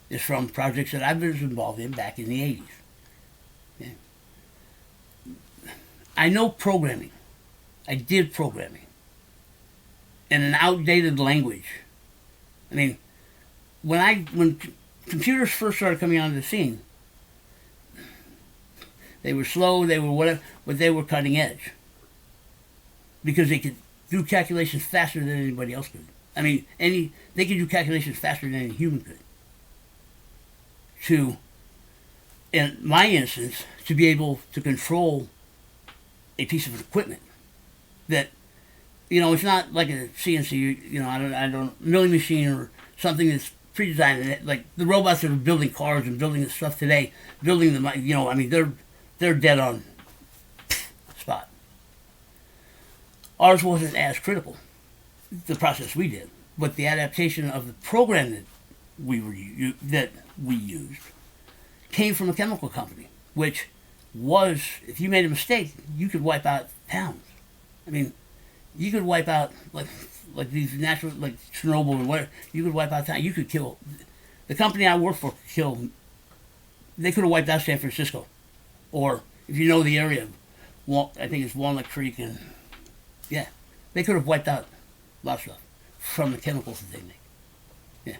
is from projects that I've been involved in back in the 80s. Okay? I know programming. I did programming in an outdated language. I mean, when computers first started coming onto the scene, they were slow, they were whatever, but they were cutting edge because they could do calculations faster than anybody else could. I mean, they could do calculations faster than any human could. In my instance, to be able to control a piece of equipment that, it's not like a CNC, I don't milling machine or something that's pre-designed. Like the robots that are building cars and building the stuff today, building them, they're dead on spot. Ours wasn't as critical, the process we did, but the adaptation of the program that we used came from a chemical company, which was, if you made a mistake, you could wipe out towns. I mean, you could wipe out like these natural, like Chernobyl and whatever. You could wipe out town. You could kill. The company I worked for they could have wiped out San Francisco, or if you know the area, I think it's Walnut Creek, and they could have wiped out a lot of stuff from the chemicals that they make. Yeah.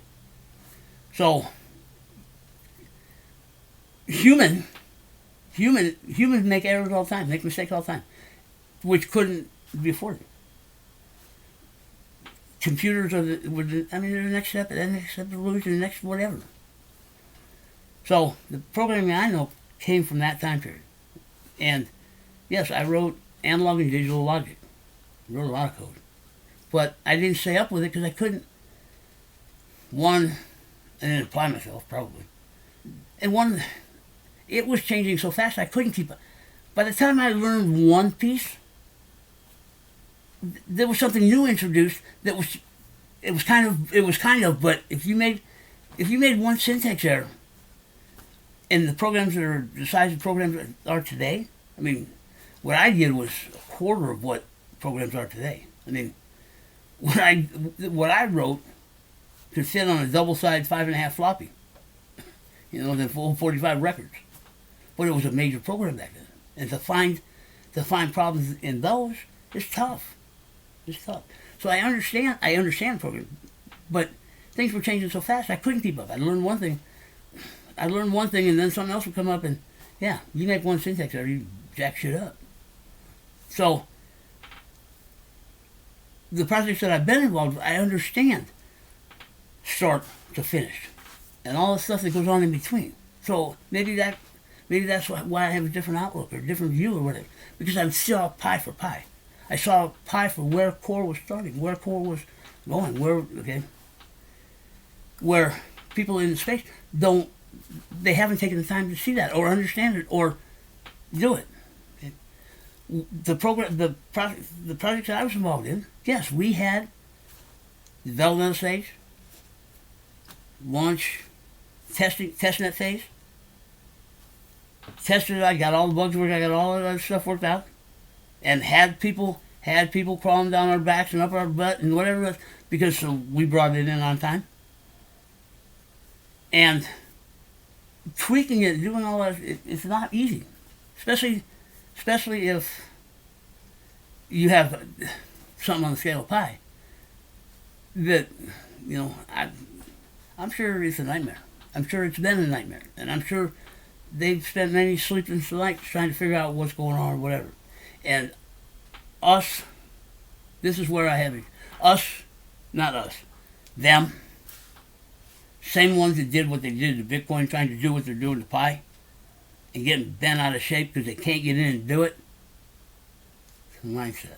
So humans make errors all the time, make mistakes all the time, which couldn't be afforded. Computers are they're the next step, the next evolution, the next whatever. So the programming I know came from that time period. And yes, I wrote analog and digital logic. I wrote a lot of code. But I didn't stay up with it because I couldn't. One, I didn't apply myself, probably. And one, it was changing so fast I couldn't keep up. By the time I learned one piece, there was something new introduced that was kind of, but if you made one syntax error in the programs that are the size of programs that are today, I mean, what I did was a quarter of what programs are today. I mean, what I wrote could fit on a double-sided 5.5 floppy, than full 45 records. But it was a major program back then, and to find problems in those is tough. It's tough. So I understand programming, but things were changing so fast I couldn't keep up. I learned one thing, and then something else would come up, and you make one syntax error, you jack shit up. So the projects that I've been involved with, I understand start to finish, and all the stuff that goes on in between. So maybe that's why I have a different outlook or a different view or whatever, because I saw pi for pi. I saw pi for where core was starting, where core was going, where people in space they haven't taken the time to see that or understand it or do it. The projects that I was involved in, yes, we had development stage, launch, testnet phase. Tested it, I got all the bugs worked, I got all of that stuff worked out, and had people crawling down our backs and up our butt and whatever it was, because we brought it in on time. And tweaking it, doing all that, it's not easy, especially if you have something on the scale of pi that, I'm sure it's a nightmare. I'm sure it's been a nightmare, and I'm sure they've spent many sleepless nights trying to figure out what's going on or whatever. And us, this is where I have it. Us, not us, them, same ones that did what they did to Bitcoin, trying to do what they're doing to Pi, and getting bent out of shape because they can't get in and do it. It's a mindset.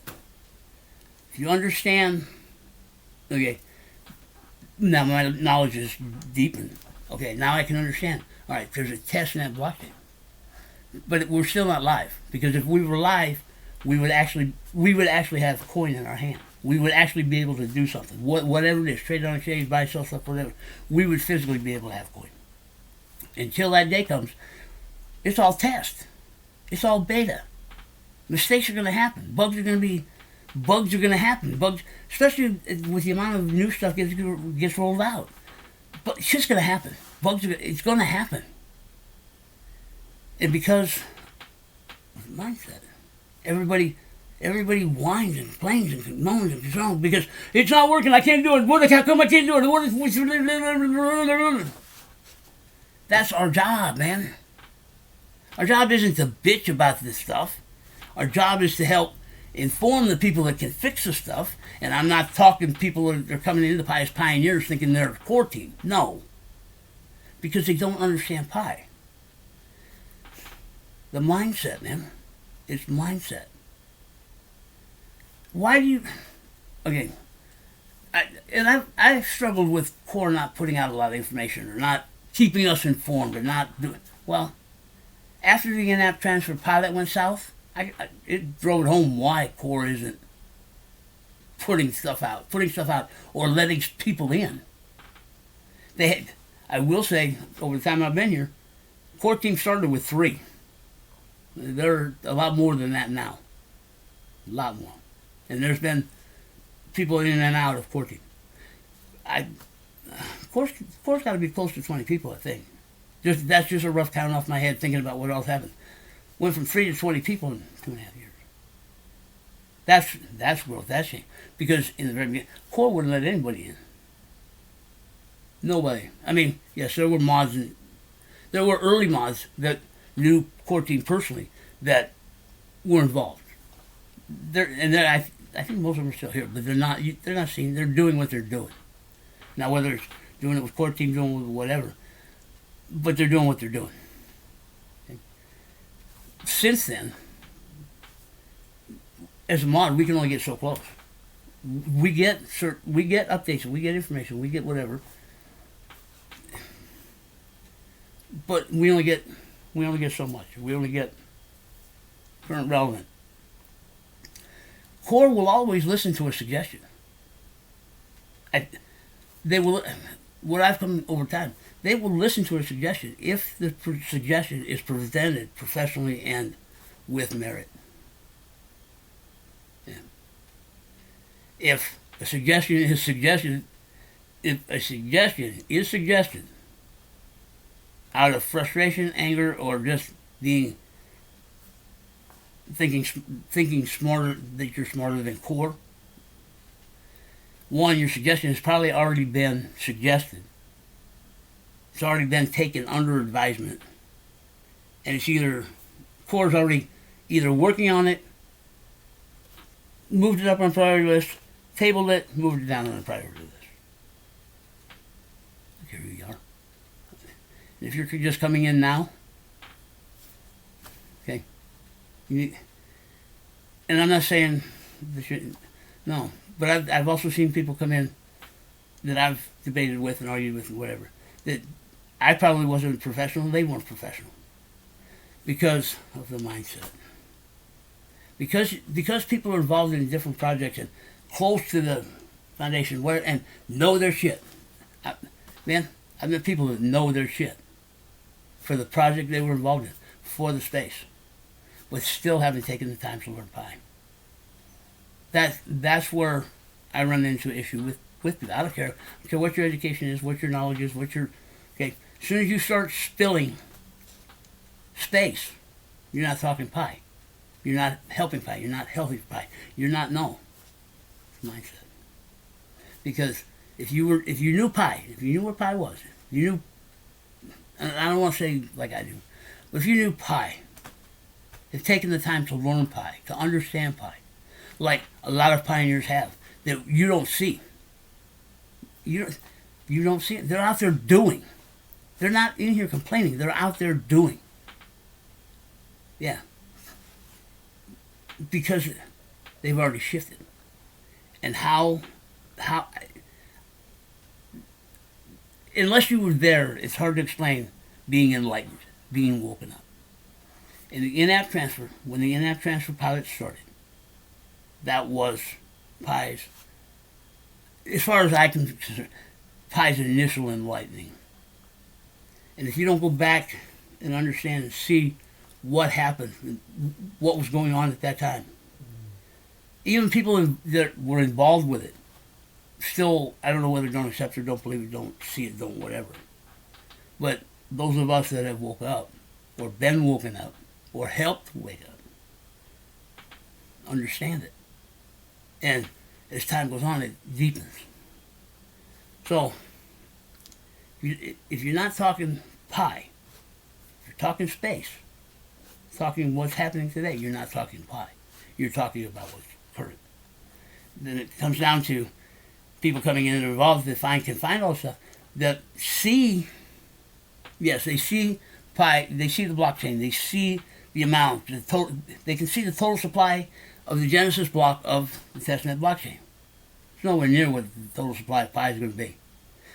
If you understand, okay, now my knowledge is deepened. Okay, now I can understand. All right, there's a test in that blockchain, but we're still not live, because if we were live, we would actually have coin in our hand. We would actually be able to do something. Whatever it is, trade on exchange, buy, sell stuff, whatever. We would physically be able to have coin. Until that day comes, it's all test. It's all beta. Mistakes are going to happen. Bugs are going to happen. Bugs, especially with the amount of new stuff gets rolled out. But it's just going to happen. It's going to happen. And because of mindset, everybody whines and complains and moans and concerns because it's not working. I can't do it. How come I can't do it? That's our job, man. Our job isn't to bitch about this stuff. Our job is to help inform the people that can fix the stuff. And I'm not talking people that are coming into Pi as pioneers thinking they're a core team. No. Because they don't understand Pi. The mindset, man. It's mindset. Why do you... Okay. I've struggled with core not putting out a lot of information or not keeping us informed or not doing... Well, after the in-app transfer pilot went south, it drove it home why core isn't putting stuff out or letting people in. I will say, over the time I've been here, core team started with 3. They're a lot more than that now. A lot more. And there's been people in and out of core team. Core's got to be close to 20 people, I think. That's just a rough count off my head thinking about what else happened. Went from 3 to 20 people in 2.5 years. That's growth, that's change. Because in the very beginning, Core wouldn't let anybody in. Nobody. I mean, yes, there were mods, there were early mods that knew Core team personally that were involved. I think most of them are still here, but they're not seen. They're doing what they're doing. Now, whether it's doing it with Core team, doing it with whatever, but they're doing what they're doing. Okay. Since then, as a mod, we can only get so close. We get updates, we get information, we get whatever, but we only get so much. We only get current relevant. Core will always listen to a suggestion. They will. What I've come over time, they will listen to a suggestion if the suggestion is presented professionally and with merit. Yeah. If a suggestion is suggested out of frustration, anger, or just thinking smarter, that you're smarter than Core, one, your suggestion has probably already been suggested. It's already been taken under advisement. And it's Core's already either working on it, moved it up on priority list, tabled it, moved it down on the priority list. Here we are. And if you're just coming in now, okay, and I'm not saying no, but I've also seen people come in that I've debated with and argued with and whatever, that I probably wasn't professional, they weren't professional because of the mindset. Because people are involved in different projects and close to the foundation and know their shit. I've met people that know their shit for the project they were involved in, for the space, but still haven't taken the time to learn Pi. That's where I run into an issue with people. I don't care what your education is, what your knowledge is, okay. As soon as you start spilling space, you're not talking Pi. You're not helping Pi. You're not healthy for Pi. You're not It's mindset. Because if you knew Pi, if you knew what Pi was, if you knew, and I don't want to say like I do, but if you knew Pi, if taken the time to learn Pi, to understand Pi, like a lot of pioneers have, that you don't see. You don't see it. They're out there doing. They're not in here complaining. They're out there doing. Yeah, because they've already shifted. And how unless you were there, it's hard to explain being enlightened, being woken up. In the in-app transfer, when the in-app transfer pilot started, that was Pi's, as far as I can consider, Pi's initial enlightening. And if you don't go back and understand and see what happened, what was going on at that time, even people that were involved with it, still, I don't know whether don't accept it, don't believe it, don't see it, don't whatever. But those of us that have woke up, or been woken up, or helped wake up, understand it. And as time goes on, it deepens. So, if you're not talking pi, if you're talking space, talking what's happening today, you're not talking pi. You're talking about what's current. Then it comes down to people coming in and involved that can find all this stuff, that see, yes, they see pi, they see the blockchain, they see the amount, the total, they can see the total supply of the Genesis block of the testnet blockchain. It's nowhere near what the total supply of pi is going to be.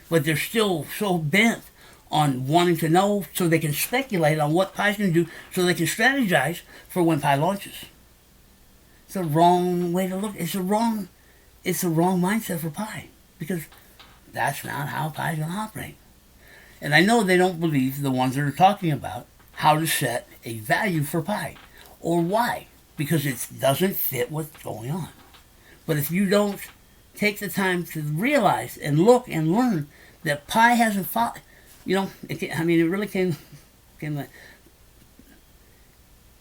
But they're still so bent on wanting to know so they can speculate on what Pi's going to do so they can strategize for when Pi launches. It's the wrong way to look. It's the wrong mindset for Pi, because that's not how Pi's going to operate. And I know they don't believe, the ones that are talking about how to set a value for Pi. Or why? Because it doesn't fit what's going on. But if you don't take the time to realize and look and learn that Pi hasn't fought, it really came like,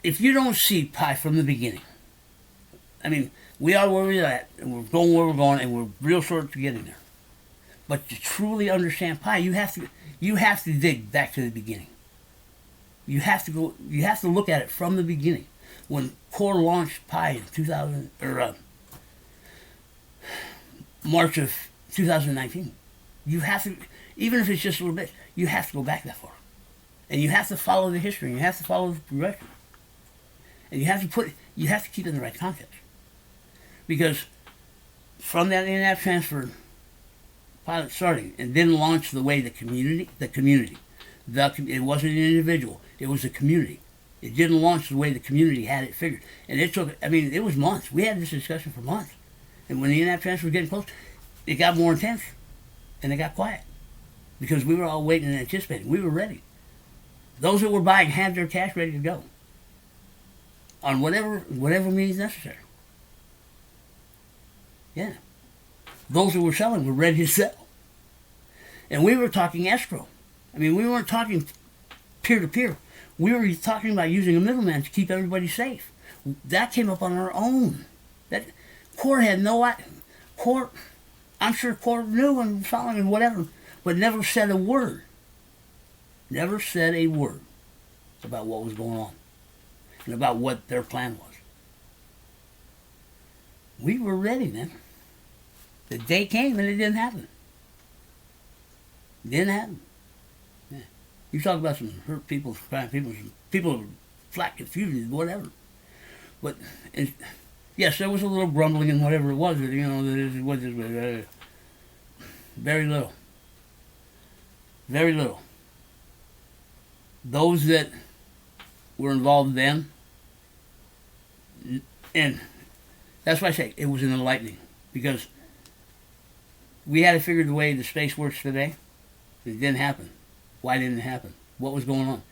if you don't see Pi from the beginning, we are where we're at, and we're going where we're going, and we're real short to getting there. But to truly understand Pi, you have to dig back to the beginning. You have to look at it from the beginning. When Core launched Pi in 2000 or March of 2019, you have to, even if it's just a little bit, you have to go back that far, and you have to follow the history. And you have to follow the progression, and you have to keep it in the right context, because from that in-app transfer pilot starting and then launched the way the community, it wasn't an individual, it was a community. It didn't launch the way the community had it figured. And it took, it was months. We had this discussion for months. And when the in-app transfer was getting close, it got more intense. And it got quiet. Because we were all waiting and anticipating. We were ready. Those that were buying had their cash ready to go. On whatever means necessary. Yeah. Those that were selling were ready to sell. And we were talking escrow. We weren't talking peer-to-peer. We were talking about using a middleman to keep everybody safe. That came up on our own. That Core had no idea. I'm sure Core knew and following and whatever, but never said a word. Never said a word about what was going on and about what their plan was. We were ready, man. The day came and it didn't happen. It didn't happen. Yeah. You talk about some hurt people, crying people flat confusion, whatever. But yes, there was a little grumbling and whatever it was. Very little. Very little. Those that were involved then, and that's why I say it was an enlightening, because we had to figure the way the space works today. It didn't happen. Why didn't it happen? What was going on?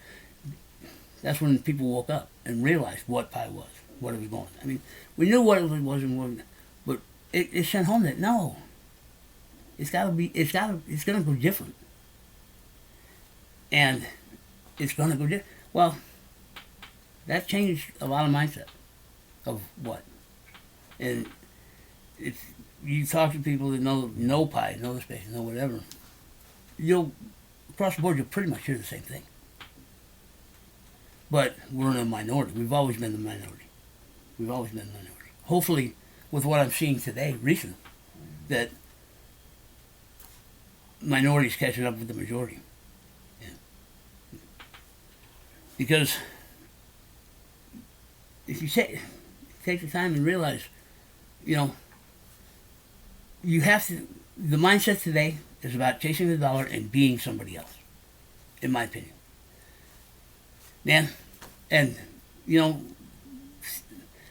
That's when people woke up and realized what Pi was, what it was going on. We knew what it was and what, but it sent home that no, it's going to go different. And it's going to go different. Well, that changed a lot of mindset of what. And you talk to people that know Pi, know the space, know whatever, across the board, you'll pretty much hear the same thing. But we're in a minority. We've always been the minority. Hopefully, with what I'm seeing today, recent, that minorities catching up with the majority. Yeah. Because if you take the time and realize, you know, you have to. The mindset today is about chasing the dollar and being somebody else, in my opinion. Man, and you know,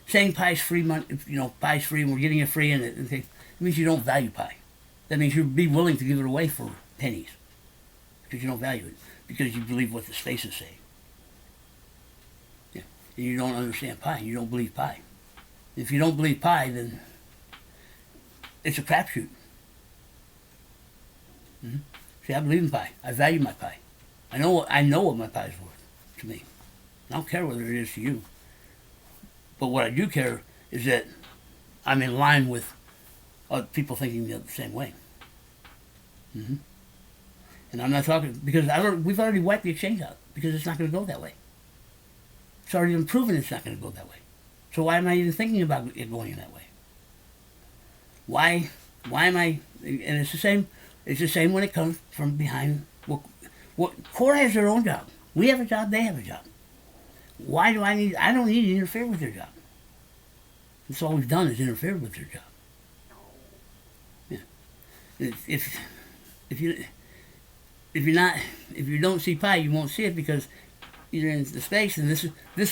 saying pie's free money, pie's free and we're getting it free, and it means you don't value pie. That means you'd be willing to give it away for pennies because you don't value it, because you believe what the spaces say. Yeah. And you don't understand pie. You don't believe pie. If you don't believe pie, then it's a crapshoot. Mm-hmm. See, I believe in pie. I value my pie. I know what my pie is worth to me. I don't care whether it is to you. But what I do care is that I'm in line with other people thinking the same way. Mm-hmm. And I'm not talking, because we've already wiped the exchange out, because it's not going to go that way. It's already been proven it's not going to go that way. So why am I even thinking about it going that way? Why am I, and it's the same when it comes from behind. What Core has their own job. We have a job, they have a job. I don't need to interfere with their job. That's all we've done is interfere with their job. Yeah. If you don't see pie, you won't see it, because you're in the space, and this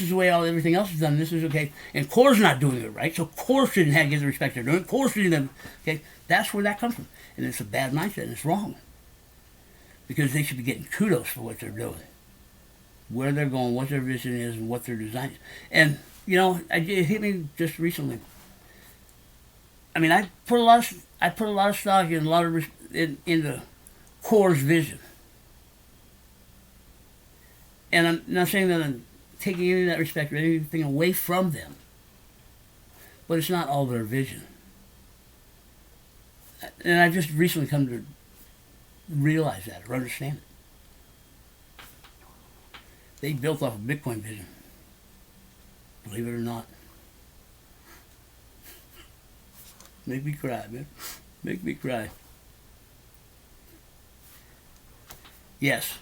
is the way everything else is done. This is okay, and Core's not doing it right, so Core shouldn't have get the respect they're doing. Core shouldn't have. Okay, that's where that comes from, and it's a bad mindset, and it's wrong, because they should be getting kudos for what they're doing, where they're going, what their vision is, and what their design is. And it hit me just recently. I mean, I put a lot of stock in into Core's vision. And I'm not saying that I'm taking any of that respect or anything away from them, but it's not all their vision. And I just recently come to realize that or understand it. They built off a Bitcoin vision, believe it or not. Make me cry, man. Make me cry. Yes,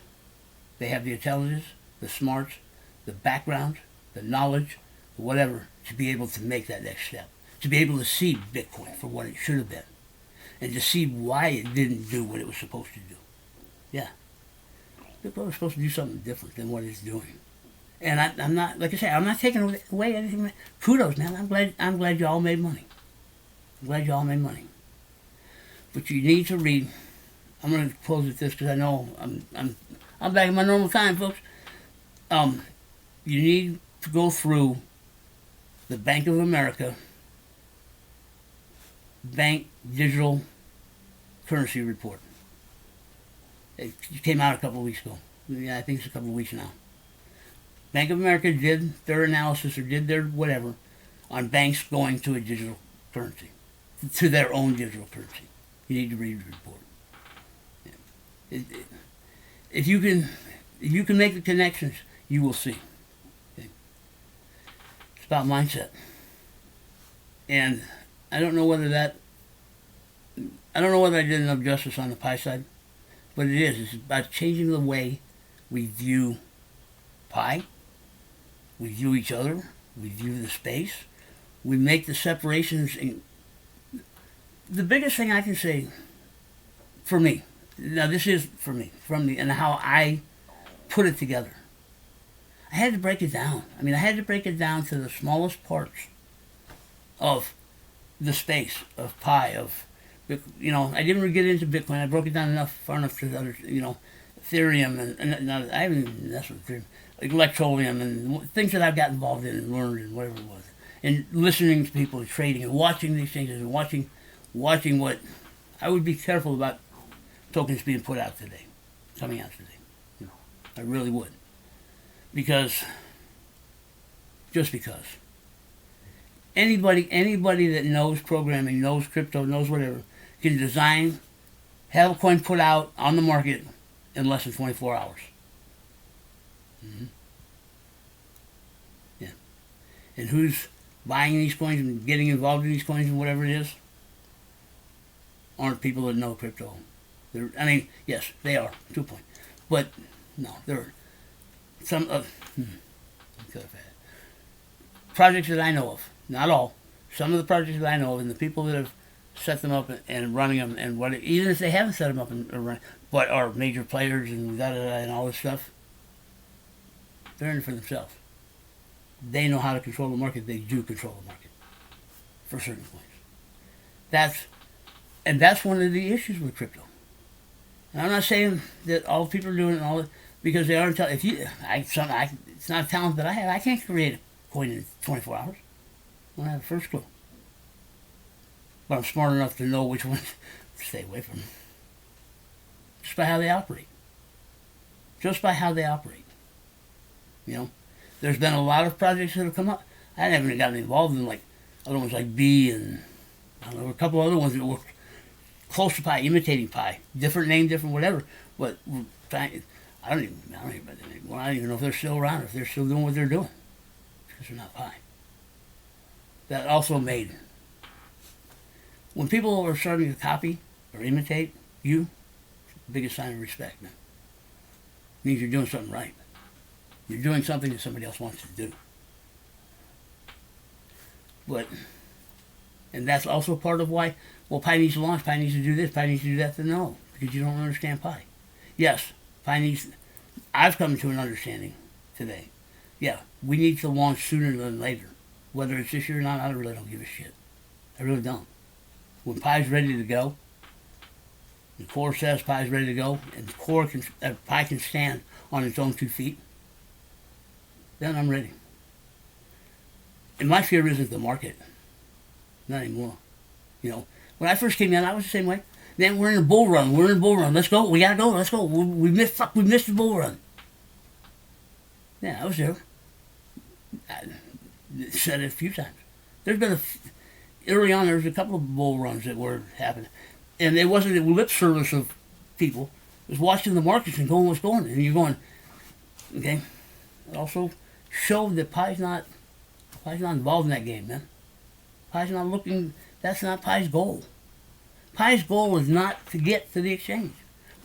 they have the intelligence, the smarts, the background, the knowledge, whatever, to be able to make that next step. To be able to see Bitcoin for what it should have been. And to see why it didn't do what it was supposed to do. Yeah. Bitcoin was supposed to do something different than what it's doing. And I'm not, like I say, I'm not taking away anything. Kudos, man. I'm glad you all made money. I'm glad you all made money. But you need to read. I'm going to close with this because I know I'm back in my normal time, folks. You need to go through the Bank of America Bank Digital Currency Report. It came out a couple of weeks ago. Yeah, I think it's a couple of weeks now. Bank of America did their analysis, or did their whatever, on banks going to a digital currency, to their own digital currency. You need to read the report. If you can make the connections, you will see. Okay? It's about mindset. And I don't know whether I did enough justice on the pie side, but it is. It's about changing the way we view pie, we view each other, we view the space, we make the separations. The biggest thing I can say, for me, now this is for me, and how I put it together. I had to break it down. I mean, I had to break it down to the smallest parts of the space of pi, I didn't get into Bitcoin. I broke it down far enough to other, Ethereum, and I haven't even messed with Ethereum, like Electroleum, and things that I've got involved in and learned and whatever it was, and listening to people and trading and watching these things and watching what I would be careful about tokens being put out today, coming out today. I really would, because anybody that knows programming, knows crypto, knows whatever, can design, have a coin put out on the market in less than 24 hours. Mm-hmm. Yeah. And who's buying these coins and getting involved in these coins and whatever it is aren't people that know crypto. Yes, they are, to a point. But, no, there are some projects that I know of, not all, some of the projects that I know of, and the people that have set them up and running them, and what even if they haven't set them up and running, but are major players and and all this stuff, they're in it for themselves. They know how to control the market. They do control the market for certain points. That's one of the issues with crypto. And I'm not saying that all people are doing it and all that, because they aren't. If you, it's not a talent that I have. I can't create a coin in 24 hours. I don't have the first clue. But I'm smart enough to know which ones to stay away from. Just by how they operate. Just by how they operate. You know, there's been a lot of projects that have come up. I haven't gotten involved in like other ones like B and I don't know, a couple other ones that were close to Pi, imitating Pi, different name, different whatever. But I don't even know if they're still around, if they're still doing what they're doing, because they're not Pi. That also made when people are starting to copy or imitate you, it's the biggest sign of respect, man. It means you're doing something right. You're doing something that somebody else wants to do. And that's also part of why, well, Pi needs to launch, Pi needs to do this, Pi needs to do that. No, because you don't understand Pi. Yes, I've come to an understanding today. Yeah, we need to launch sooner than later. Whether it's this year or not, I really don't give a shit. I really don't. When Pi's ready to go, the core says Pi's ready to go, and Pi can stand on its own 2 feet, then I'm ready. And my fear isn't the market. Not anymore. You know, when I first came in, I was the same way. Then we're in a bull run. Let's go. We gotta go. Let's go. We missed the bull run. Yeah, I was there. I said it a few times. There's been early on, there was a couple of bull runs that were happening. And it wasn't a lip service of people. It was watching the markets and going what's going. And you're going, okay. It also showed that Pi's not involved in that game, man. Pi's not looking, that's not Pi's goal. Pi's goal is not to get to the exchange.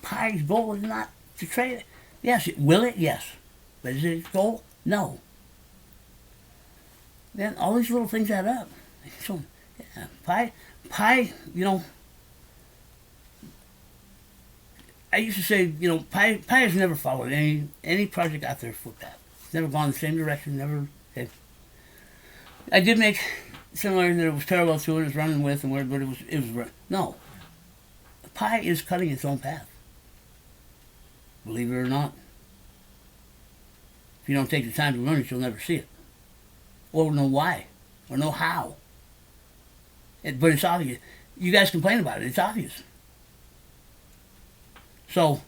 Pi's goal is not to trade it. Yes, will it? Yes. But is it its goal? No. Then all these little things add up. So, yeah, Pi, you know, I used to say, you know, Pi has never followed any project out there footpath. It's never gone the same direction, never, okay. I did make similar that it was parallel to it, it was running with and where, but it was no. Pi is cutting its own path. Believe it or not. If you don't take the time to learn it, you'll never see it. Or know why. Or know how. But it's obvious. You guys complain about it. It's obvious. So,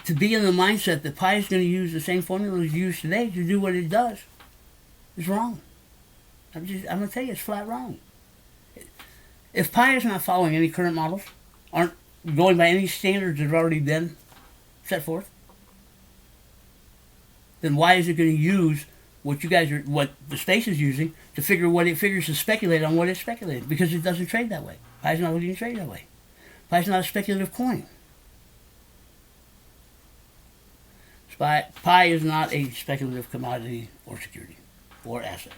to be in the mindset that Pi is going to use the same formula it's used today to do what it does is wrong. I'm going to tell you, it's flat wrong. If Pi is not following any current models, aren't going by any standards that have already been set forth, then why is it going to use what the space is using to figure what it figures to speculate on what it's speculating? Because it doesn't trade that way. Pi's not looking to trade that way. Pi's not a speculative coin. Pi is not a speculative commodity or security or asset.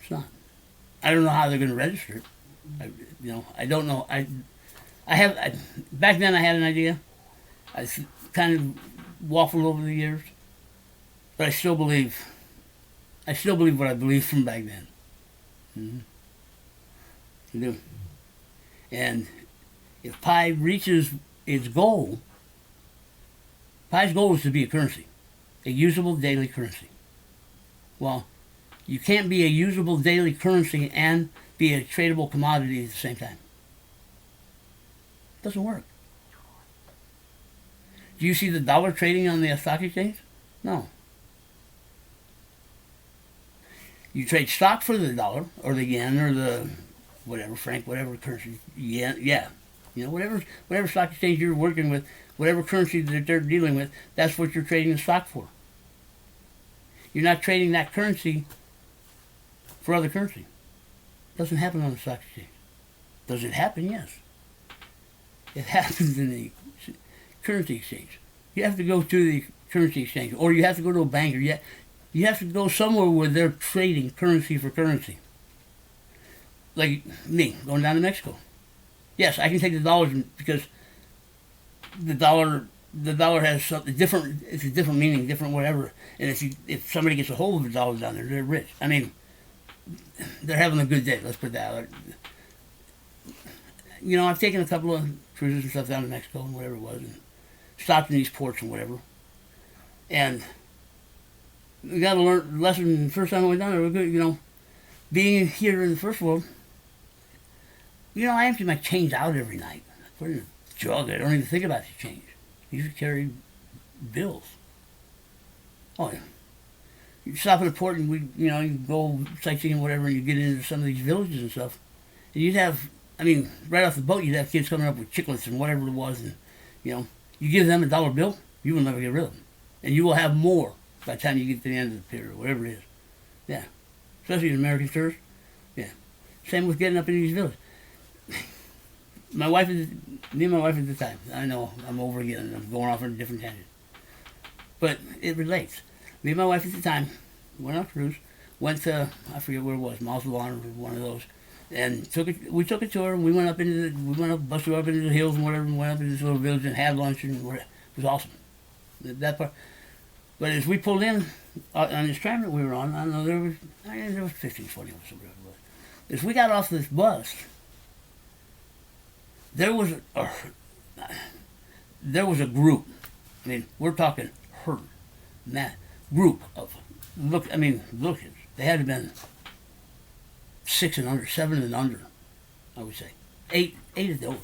It's not. I don't know how they're going to register it. I don't know. Back then I had an idea. I kind of waffled over the years, but I still believe what I believed from back then. Mm-hmm. I do. And if Pi reaches its goal, Pi's goal is to be a currency, a usable daily currency. Well, you can't be a usable daily currency and be a tradable commodity at the same time. It doesn't work. Do you see the dollar trading on the stock exchange? No. You trade stock for the dollar or the yen or the whatever currency. Yeah. You know, whatever stock exchange you're working with, whatever currency that they're dealing with, that's what you're trading the stock for. You're not trading that currency for other currency. It doesn't happen on the stock exchange. Does it happen? Yes. It happens in the currency exchange. You have to go to the currency exchange, or you have to go to a bank, or You have to go somewhere where they're trading currency for currency. Like me, going down to Mexico. Yes, I can take the dollars because the dollar has something different. It's a different meaning, different whatever. And if somebody gets a hold of the dollar down there, they're rich. I mean, they're having a good day. Let's put it that way. You know, I've taken a couple of cruises and stuff down to Mexico and whatever it was, and stopped in these ports and whatever. And we got to learn the lesson the first time I went down there. We're good, you know, being here in the first world. You know, I empty my change out every night. I put it in a jug. I don't even think about the change. I usually carry bills. Oh, yeah. You stop at a port and you go sightseeing or whatever, and you get into some of these villages and stuff. And you'd have, I mean, right off the boat, you'd have kids coming up with chiclets and whatever it was, and you give them $1 bill, you will never get rid of them, and you will have more by the time you get to the end of the period, whatever it is. Yeah, especially in American tourists. Yeah, same with getting up in these villages. Me and my wife at the time. I know I'm over again, and I'm going off on a different tangent, but it relates. Me and my wife at the time went on a cruise, went to, I forget where it was, Mazatlan or one of those, and we took a tour, and we went busted up into the hills and whatever, and went up into this little village and had lunch, and it was awesome. That part. But as we pulled in on this tram that we were on, I don't know, there was 15, 20 of us or whatever it was. As we got off this bus, there was a group. I mean, we're talking herd, that group of look. They had to have been 6 and under, 7 and under, I would say, 8 at the old,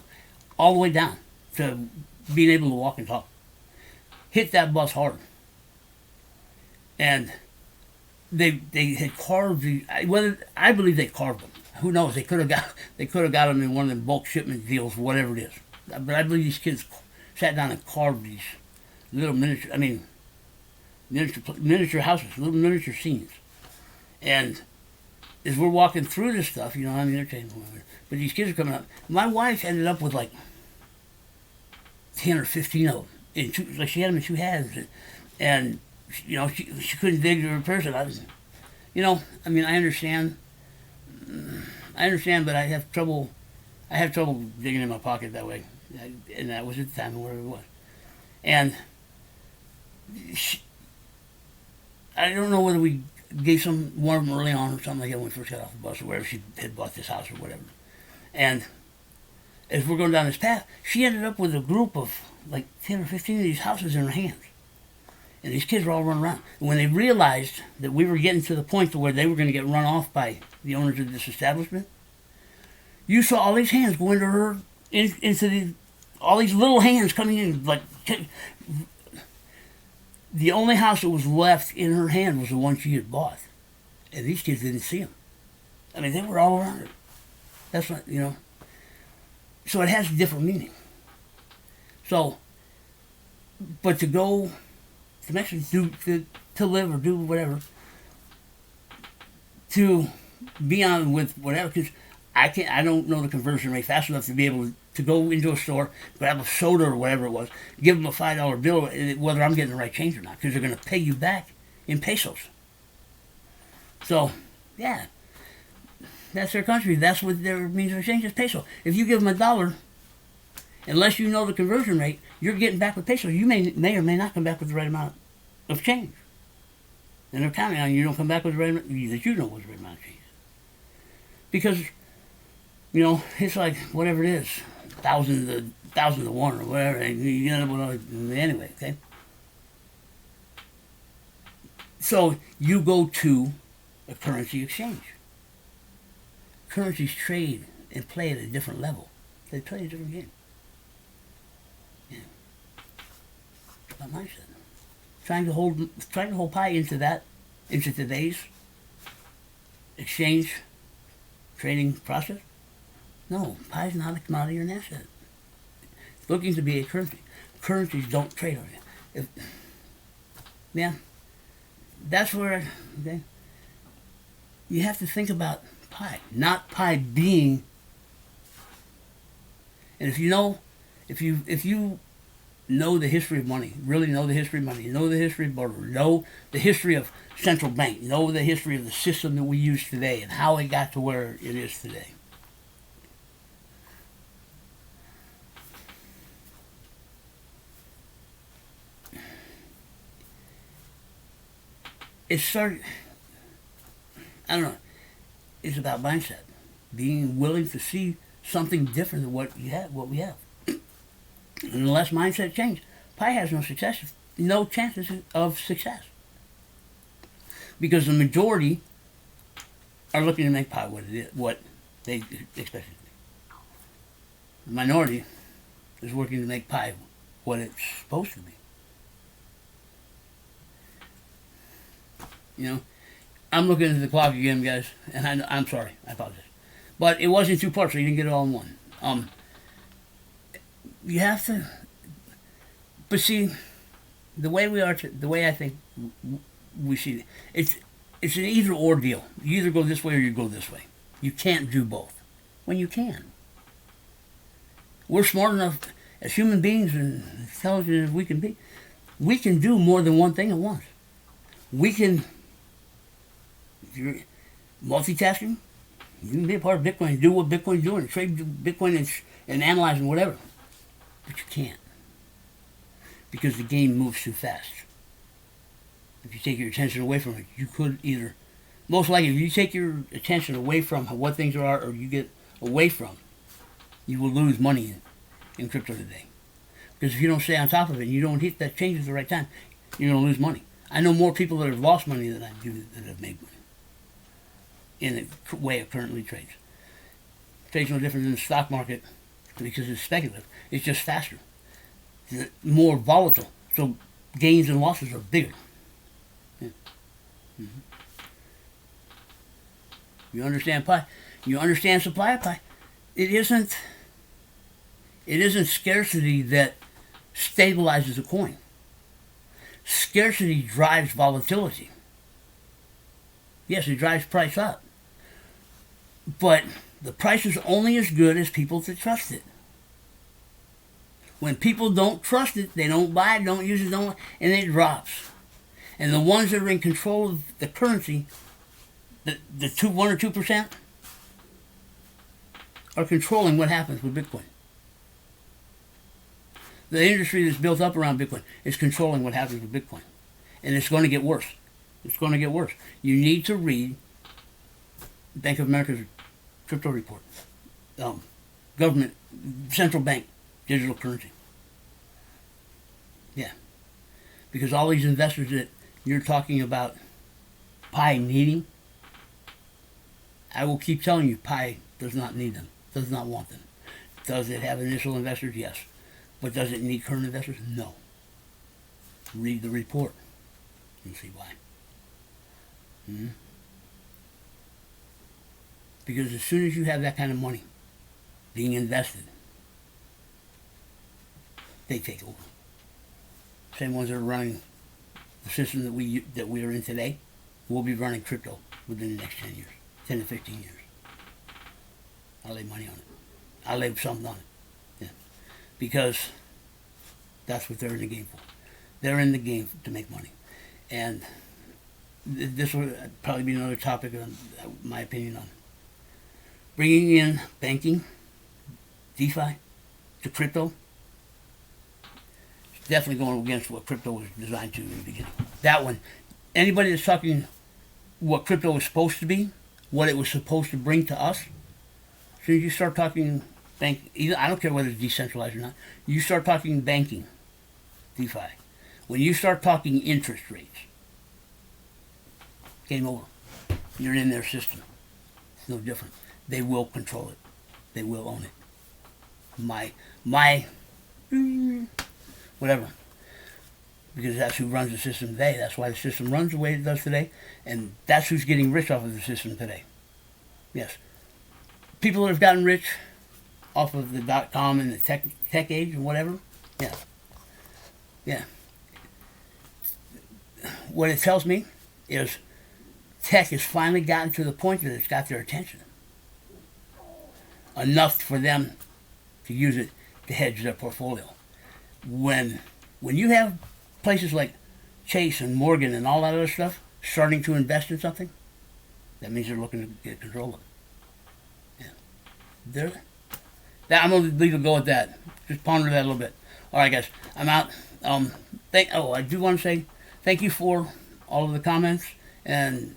all the way down to being able to walk and talk. Hit that bus hard, and they had carved I believe they carved them. Who knows? They could have got them in one of them bulk shipment deals, whatever it is. But I believe these kids sat down and carved these little miniature houses, little miniature scenes. And as we're walking through this stuff, I'm entertained, but these kids are coming up. My wife ended up with like 10 or 15 of them. Like she had them in 2 hands, and she couldn't dig to her person. I understand, but I have trouble digging in my pocket that way, and that was at the time where it was. And I don't know whether we gave one of them early on or something like that when we first got off the bus, or wherever she had bought this house or whatever. And as we're going down this path, she ended up with a group of like 10 or 15 of these houses in her hands. And these kids were all running around. And when they realized that we were getting to the point to where they were going to get run off by the owners of this establishment, you saw all these hands go into her, all these little hands coming in. Like, the only house that was left in her hand was the one she had bought. And these kids didn't see them. I mean, they were all around her. That's what, So it has a different meaning. So, but to go to Mexico to live or do whatever, to be on with whatever, because I don't know the conversion rate fast enough to be able to go into a store, grab a soda or whatever it was, give them a $5 bill, whether I'm getting the right change or not, because they're going to pay you back in pesos. So, yeah, that's their country. That's what their means of exchange is, peso. If you give them $1, unless you know the conversion rate, you're getting back with pesos. You may or may not come back with the right amount of change. And they're counting on you don't come back with the right amount, that you know what's the right amount of change. Because, it's like, whatever it is, 1,000 to 1 or whatever, and you end up with, anyway, okay? So, you go to a currency exchange. Currencies trade and play at a different level. They play a different game. Yeah. That's my mindset. Trying to hold pi into today's exchange trading process. No, pi is not a commodity or an asset. It's looking to be a currency. Currencies don't trade on it. That's where you have to think about pi, not pi being. And if you know the history of money, really know the history of money, know the history of barter, know the history of central bank, know the history of the system that we use today and how it got to where it is today. It started, I don't know, it's about mindset. Being willing to see something different than what we have. And unless mindset change, Pi has no chances of success. Because the majority are looking to make Pi what they expect it to be. The minority is working to make Pi what it's supposed to be. You know, I'm looking at the clock again, guys, and I'm sorry, I apologize. But it was in two parts, so you didn't get it all in one. You have to, but see, the way I think we see it, it's an either or deal. You either go this way or you go this way. You can't do both. When you can. We're smart enough as human beings and intelligent as we can be. We can do more than one thing at once. We can. If you're multitasking, you can be a part of Bitcoin and do what Bitcoin's doing, trade Bitcoin and analyze and whatever. But you can't. Because the game moves too fast. If you take your attention away from it, you could either, most likely, if you take your attention away from what things are or you get away from, you will lose money in crypto today. Because if you don't stay on top of it and you don't hit that change at the right time, you're going to lose money. I know more people that have lost money than I do that have made money in the way it currently trades. Trades no different than the stock market because it's speculative. It's just faster. It's more volatile. So gains and losses are bigger. Yeah. Mm-hmm. You understand Pi? You understand supply of Pi? It isn't scarcity that stabilizes a coin. Scarcity drives volatility. Yes, it drives price up. But the price is only as good as people that trust it. When people don't trust it, they don't buy it, don't use it, and it drops. And the ones that are in control of the currency, the 1 or 2%, are controlling what happens with Bitcoin. The industry that's built up around Bitcoin is controlling what happens with Bitcoin. And it's going to get worse. It's going to get worse. You need to read Bank of America's crypto report. Government, central bank, digital currency. Yeah. Because all these investors that you're talking about Pi needing, I will keep telling you Pi does not need them, does not want them. Does it have initial investors? Yes. But does it need current investors? No. Read the report and see why. Mm-hmm. Because as soon as you have that kind of money being invested, they take over. Same ones that are running the system that we are in today will be running crypto within the next 10 years, 10 to 15 years. I'll lay money on it. I'll lay something on it. Yeah. Because that's what they're in the game for. They're in the game to make money. And this will probably be another topic, my opinion on bringing in banking, DeFi, to crypto. It's definitely going against what crypto was designed to in the beginning. That one, anybody that's talking what crypto was supposed to be, what it was supposed to bring to us, as soon as you start talking I don't care whether it's decentralized or not, you start talking banking, DeFi. When you start talking interest rates, game over. You're in their system. It's no different. They will control it. They will own it. Whatever. Because that's who runs the system today. That's why the system runs the way it does today. And that's who's getting rich off of the system today. Yes. People that have gotten rich off of the .com and the tech age and whatever. Yeah. Yeah. What it tells me is tech has finally gotten to the point that it's got their attention. Enough for them to use it to hedge their portfolio. when you have places like Chase and Morgan and all that other stuff starting to invest in something, that means they're looking to get control of it. Yeah. I'm gonna leave it go with that. Just ponder that a little bit. All right, guys, I'm out. I do want to say thank you for all of the comments, and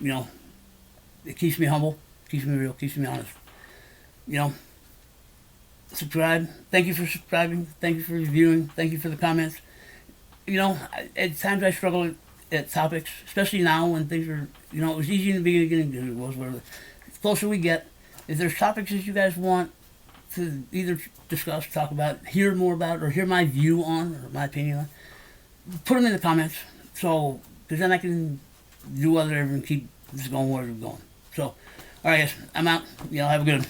it keeps me humble, keeps me real, keeps me honest. Subscribe. Thank you for subscribing. Thank you for reviewing. Thank you for the comments. At times I struggle at topics, especially now when things are, it was easy in the beginning. It was whatever. The closer we get, if there's topics that you guys want to either discuss, talk about, hear more about, or hear my view on, or my opinion on, put them in the comments. So, because then I can do whatever and keep this going where it's going. So, all right, guys, I'm out. Have a good one.